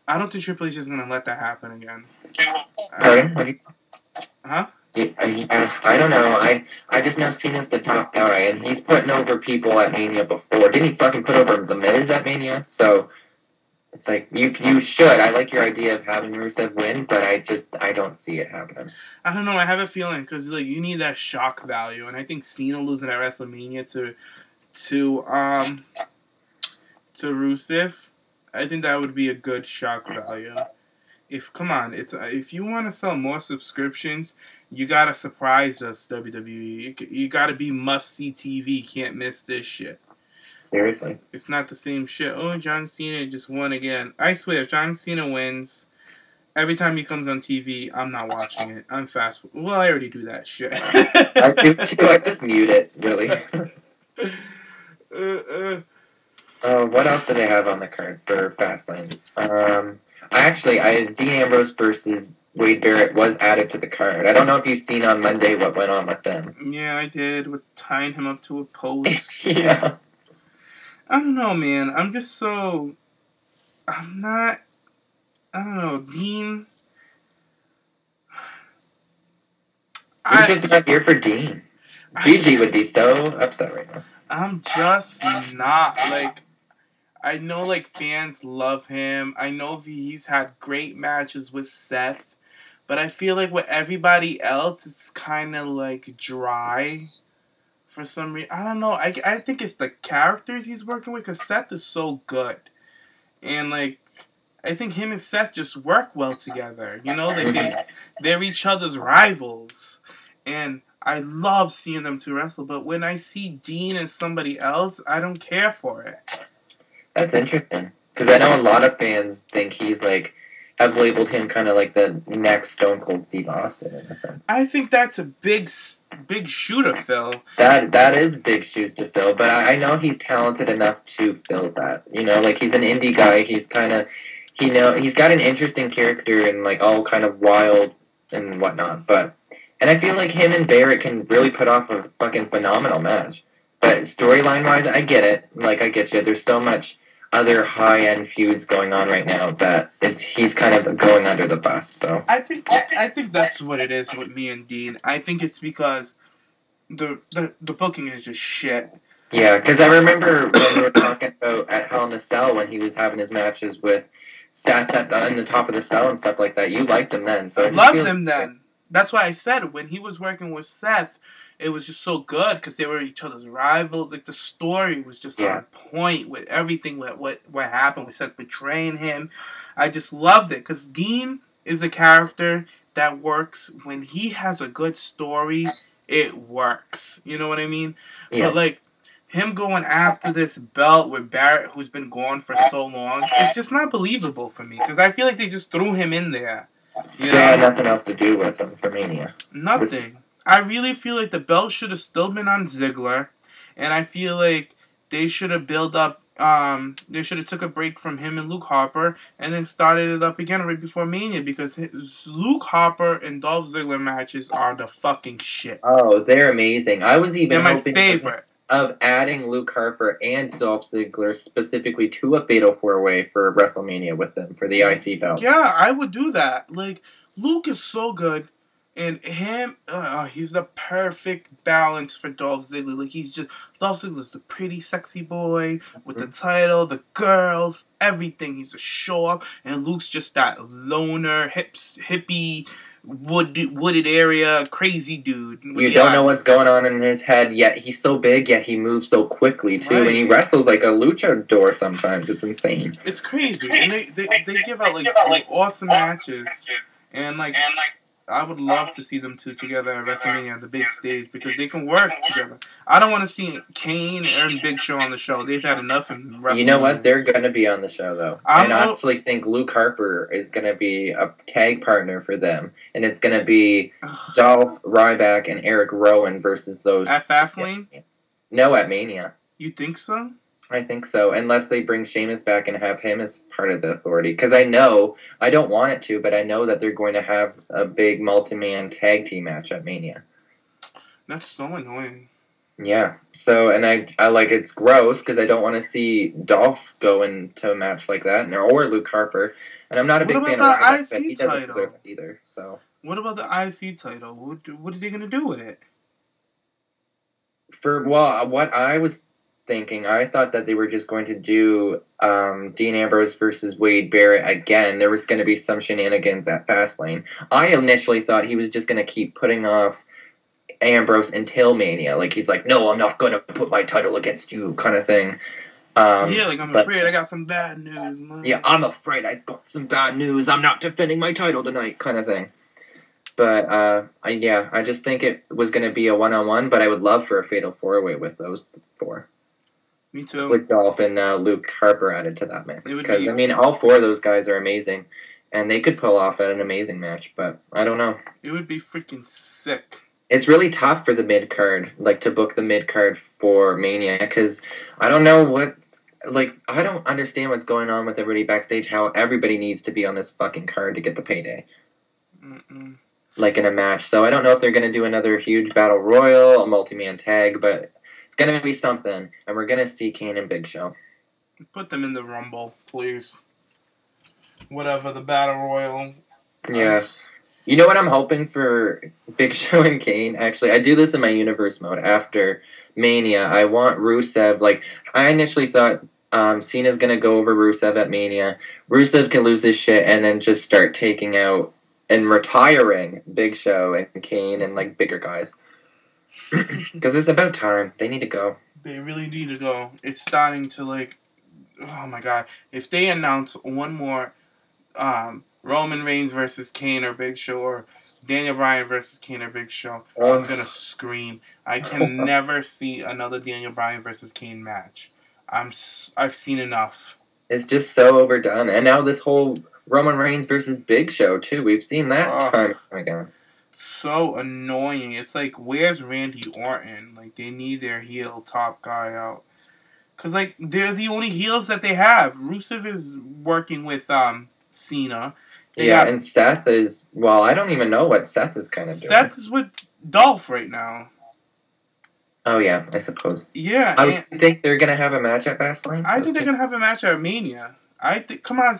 I don't think Triple H is gonna let that happen again. Pardon? Huh? I don't know. I just know Cena's the top guy, and he's putting over people at Mania before. Didn't he fucking put over The Miz at Mania? So it's like you should. I like your idea of having Rusev win, but I don't see it happening. I don't know. I have a feeling because like you need that shock value, and I think Cena losing at WrestleMania to Rusev, I think that would be a good shock value. If you want to sell more subscriptions, you gotta surprise us, WWE. You gotta be must-see TV. Can't miss this shit. Seriously. It's not the same shit. Oh, John Cena just won again. I swear, if John Cena wins, every time he comes on TV, I'm not watching it. I'm fast. Well, I already do that shit. I do too. I just mute it, really. What else do they have on the card for Fastlane? Dean Ambrose versus Wade Barrett was added to the card. I don't know if you've seen on Monday what went on with them. Yeah, I did, with tying him up to a post. Yeah. I don't know, man. I don't know, Dean. You're just not here for Dean. Gigi would be so upset right now. I'm just not, like, I know, like, fans love him. I know he's had great matches with Seth. But I feel like with everybody else, it's kind of, like, dry for some reason. I don't know. I think it's the characters he's working with, because Seth is so good. And, like, I think him and Seth just work well together. You know, like, they're each other's rivals. And I love seeing them two wrestle. But when I see Dean and somebody else, I don't care for it. That's interesting. Because I know a lot of fans think he's, like, have labeled him kind of like the next Stone Cold Steve Austin, in a sense. I think that's a big shoe to fill. That is big shoes to fill, but I know he's talented enough to fill that. You know, like, he's an indie guy. He's kind of, he's got an interesting character and, like, all kind of wild and whatnot. And I feel like him and Barrett can really put off a fucking phenomenal match. But storyline-wise, I get it. Like, I get you. There's so much other high-end feuds going on right now that he's kind of going under the bus. So I think that's what it is with me and Dean. I think it's because the booking is just shit. Yeah, because I remember when we were talking about at Hell in a Cell when he was having his matches with Seth on the top of the cell and stuff like that. You liked him then, so I loved him then. That's why I said when he was working with Seth, it was just so good because they were each other's rivals. Like, the story was just on point with everything, what happened with Seth betraying him. I just loved it because Dean is the character that works when he has a good story. It works. You know what I mean? Yeah. But, like, him going after this belt with Barrett, who's been gone for so long, it's just not believable for me because I feel like they just threw him in there. You know? They had nothing else to do with him for Mania. Nothing. I really feel like the belt should have still been on Ziggler, and I feel like they should have built up. They should have took a break from him and Luke Harper, and then started it up again right before Mania because Luke Harper and Dolph Ziggler matches are the fucking shit. Oh, they're amazing. I was even they're my favorite of adding Luke Harper and Dolph Ziggler specifically to a Fatal 4-Way for WrestleMania with them for the IC belt. Yeah, I would do that. Like, Luke is so good. And him, he's the perfect balance for Dolph Ziggler. Like, Dolph Ziggler's the pretty, sexy boy with the title, the girls, everything. He's a show-up. And Luke's just that loner, hippie, wooded area, crazy dude. You don't know what's going on in his head, yet he's so big, yet he moves so quickly, too. Right. And he wrestles like a luchador sometimes. It's insane. It's crazy. And they give out, like awesome matches. And, like, I would love to see them two together at WrestleMania on the big stage because they can work together. I don't want to see Kane and Big Show on the show. They've had enough in WrestleMania. You know what? They're going to be on the show, though. I actually think Luke Harper is going to be a tag partner for them. And it's going to be Dolph, Ryback, and Eric Rowan versus those. At Fastlane? No, at Mania. You think so? I think so, unless they bring Sheamus back and have him as part of the Authority. Because I don't want it to, but I know that they're going to have a big multi-man tag team match at Mania. That's so annoying. Yeah, so, and I like, it's gross, because I don't want to see Dolph go into a match like that, or Luke Harper. And I'm not a big fan of Ryback, but he doesn't deserve it either, so. What about the IC title? What are they going to do with it? What I was thinking, I thought that they were just going to do Dean Ambrose versus Wade Barrett again. There was going to be some shenanigans at Fastlane. I initially thought he was just going to keep putting off Ambrose until Mania. Like, he's like, no, I'm not going to put my title against you, kind of thing. I'm afraid I got some bad news, man. Yeah, I'm afraid I got some bad news. I'm not defending my title tonight, kind of thing. But, I just think it was going to be a one-on-one, but I would love for a fatal four-way with those four. Me too. With Dolph and Luke Harper added to that mix. Because, all four of those guys are amazing. And they could pull off an amazing match, but I don't know. It would be freaking sick. It's really tough for the mid-card, to book the mid-card for Mania. Because I don't know I don't understand what's going on with everybody backstage, how everybody needs to be on this fucking card to get the payday. Mm-mm. In a match. So I don't know if they're going to do another huge battle royal, a multi-man tag, but it's going to be something, and we're going to see Kane and Big Show. Put them in the Rumble, please. Whatever, the Battle Royal. Yeah. You know what I'm hoping for Big Show and Kane? Actually, I do this in my universe mode. After Mania, I want Rusev, I initially thought Cena's going to go over Rusev at Mania. Rusev can lose his shit and then just start taking out and retiring Big Show and Kane and, bigger guys. Because it's about time. They need to go. They really need to go. It's starting to, oh my god. If they announce one more Roman Reigns versus Kane or Big Show, or Daniel Bryan versus Kane or Big Show, I'm going to scream. I can never see another Daniel Bryan versus Kane match. I've seen enough. It's just so overdone. And now this whole Roman Reigns versus Big Show, too. We've seen that time again. So annoying. It's where's Randy Orton? They need their heel top guy out. Because, they're the only heels that they have. Rusev is working with Cena. And Seth is... Well, I don't even know what Seth is kind of doing. Seth is with Dolph right now. Oh, yeah, I suppose. Yeah. I think they're going to have a match at Fastlane. I think they're going to have a match at Mania. Come on,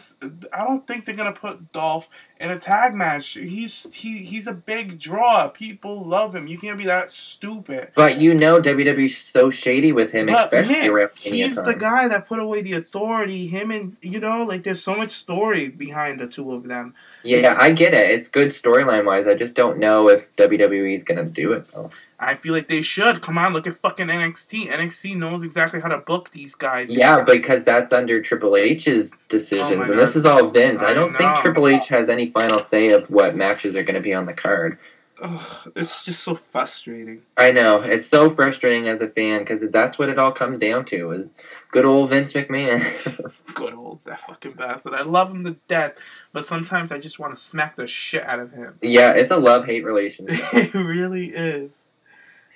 I don't think they're gonna put Dolph in a tag match. He's a big draw. People love him. You can't be that stupid. But WWE's so shady with him, especially around Mania he's time. The guy that put away the Authority. Him and there's so much story behind the two of them. Yeah, I get it. It's good storyline wise. I just don't know if WWE's gonna do it though. I feel like they should. Come on, look at fucking NXT. NXT knows exactly how to book these guys. Yeah, because that's under Triple H's decisions, and this is all Vince. I don't think Triple H has any final say of what matches are going to be on the card. Ugh, it's just so frustrating. I know. It's so frustrating as a fan, because that's what it all comes down to, is good old Vince McMahon. Good old, that fucking bastard. I love him to death, but sometimes I just want to smack the shit out of him. Yeah, it's a love-hate relationship. It really is.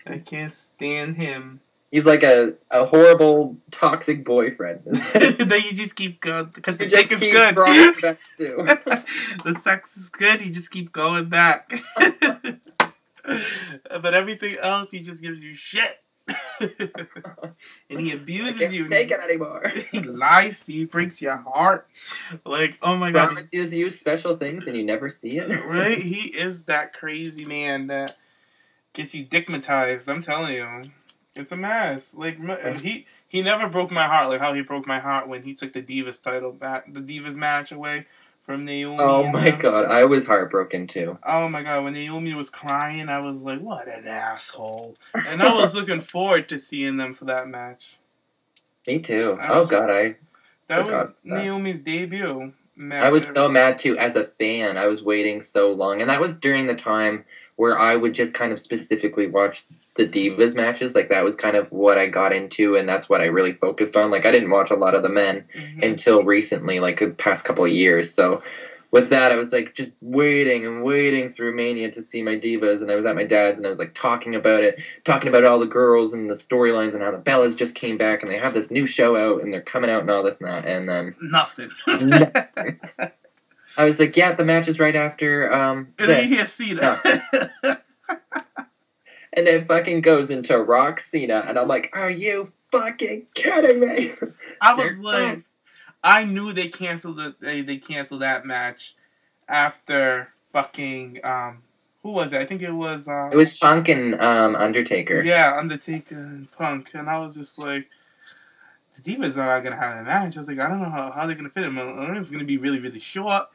I can't stand him. He's like a horrible, toxic boyfriend. That you just keep going, because the dick is good. The sex is good, you just keep going back. But everything else, he just gives you shit. And he abuses you. I can't take it anymore. He lies to you, breaks your heart. Oh my god. Promises you special things and you never see it. Right? He is that crazy man that gets you dickmatized. I'm telling you. It's a mess. He never broke my heart like how he broke my heart when he took the Divas title back, the Divas match away from Naomi. Oh my god, I was heartbroken too. Oh my god, when Naomi was crying, I was like, what an asshole. And I was looking forward to seeing them for that match. Me too. That was Naomi's debut match. I was so mad too as a fan. I was waiting so long. And that was during the time where I would just kind of specifically watch the Divas matches. Like, that was kind of what I got into, and that's what I really focused on. Like, I didn't watch a lot of the men until recently, like the past couple of years. So with that, I was like just waiting and waiting through Mania to see my Divas, and I was at my dad's and I was like talking about all the girls and the storylines and how the Bellas just came back and they have this new show out and they're coming out and all this and that, and then nothing. I was like, yeah, the match is right after and then you can't see that. And it fucking goes into Rock Cena, and I'm like, are you fucking kidding me? I was like, I knew they canceled that match after fucking who was it? I think it was it was Punk and Undertaker. Yeah, Undertaker and Punk, and I was just like, the Divas are not gonna have a match. I was like, I don't know how they're gonna fit him. It's gonna be really, really short.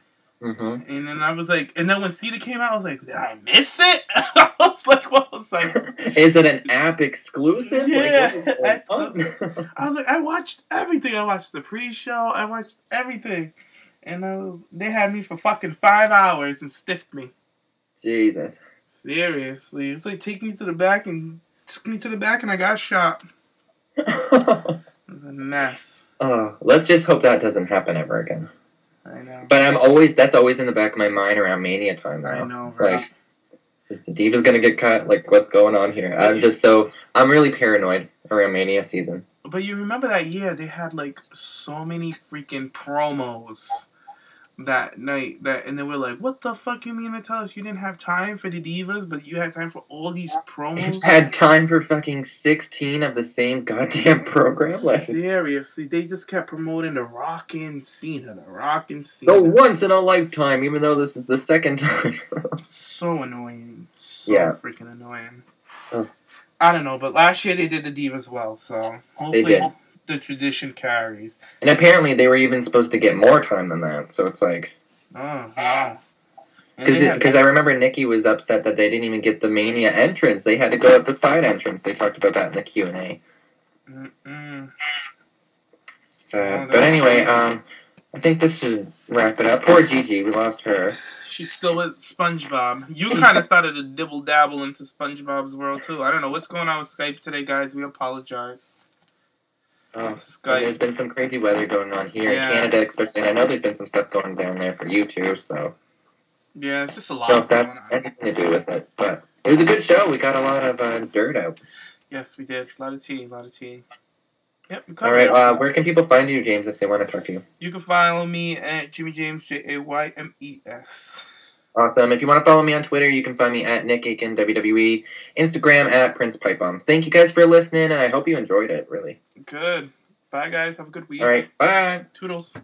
Mm-hmm. And then I was like, and then when Cena came out, I was like, did I miss it? I was like, what was like? Is it an app exclusive? Yeah. I was like, I watched everything. I watched the pre-show. I watched everything. And they had me for fucking 5 hours and stiffed me. Jesus. Seriously. It's like, took me to the back and I got shot. It was a mess. Oh, let's just hope that doesn't happen ever again. I know. But that's always in the back of my mind around Mania time now. I know, right? Like, is the Diva's gonna get cut? Like, what's going on here? I'm really paranoid around Mania season. But you remember that year they had like so many freaking promos that night and they were like, what the fuck you mean to tell us you didn't have time for the Divas, but you had time for all these promos? Had time for fucking 16 of the same goddamn program? Like, seriously, they just kept promoting the Rockin' Cena. The once in a lifetime, even though this is the second time. So annoying. Freaking annoying. I don't know, but last year they did the Divas well, so hopefully the tradition carries. And apparently they were even supposed to get more time than that, so it's like... Oh, wow. Because I remember Nikki was upset that they didn't even get the Mania entrance. They had to go at the side entrance. They talked about that in the Q&A. So, but anyway, I think this should wrap it up. Poor Gigi, we lost her. She's still with SpongeBob. You kind of started to dibble-dabble into SpongeBob's world, too. I don't know what's going on with Skype today, guys. We apologize. There's been some crazy weather going on here in Canada, especially, and I know there's been some stuff going down there for you too. So yeah, it's just a lot going on. Anything to do with it, but it was a good show. We got a lot of dirt out. Yes, we did. A lot of tea. Yep. All right. Where can people find you, James, if they want to talk to you? You can follow me at Jimmy James Jaymes. Awesome. If you want to follow me on Twitter, you can find me at Nick Aiken WWE, Instagram at Prince Pipebomb. Thank you guys for listening, and I hope you enjoyed it, really. Good. Bye, guys. Have a good week. All right. Bye. Toodles.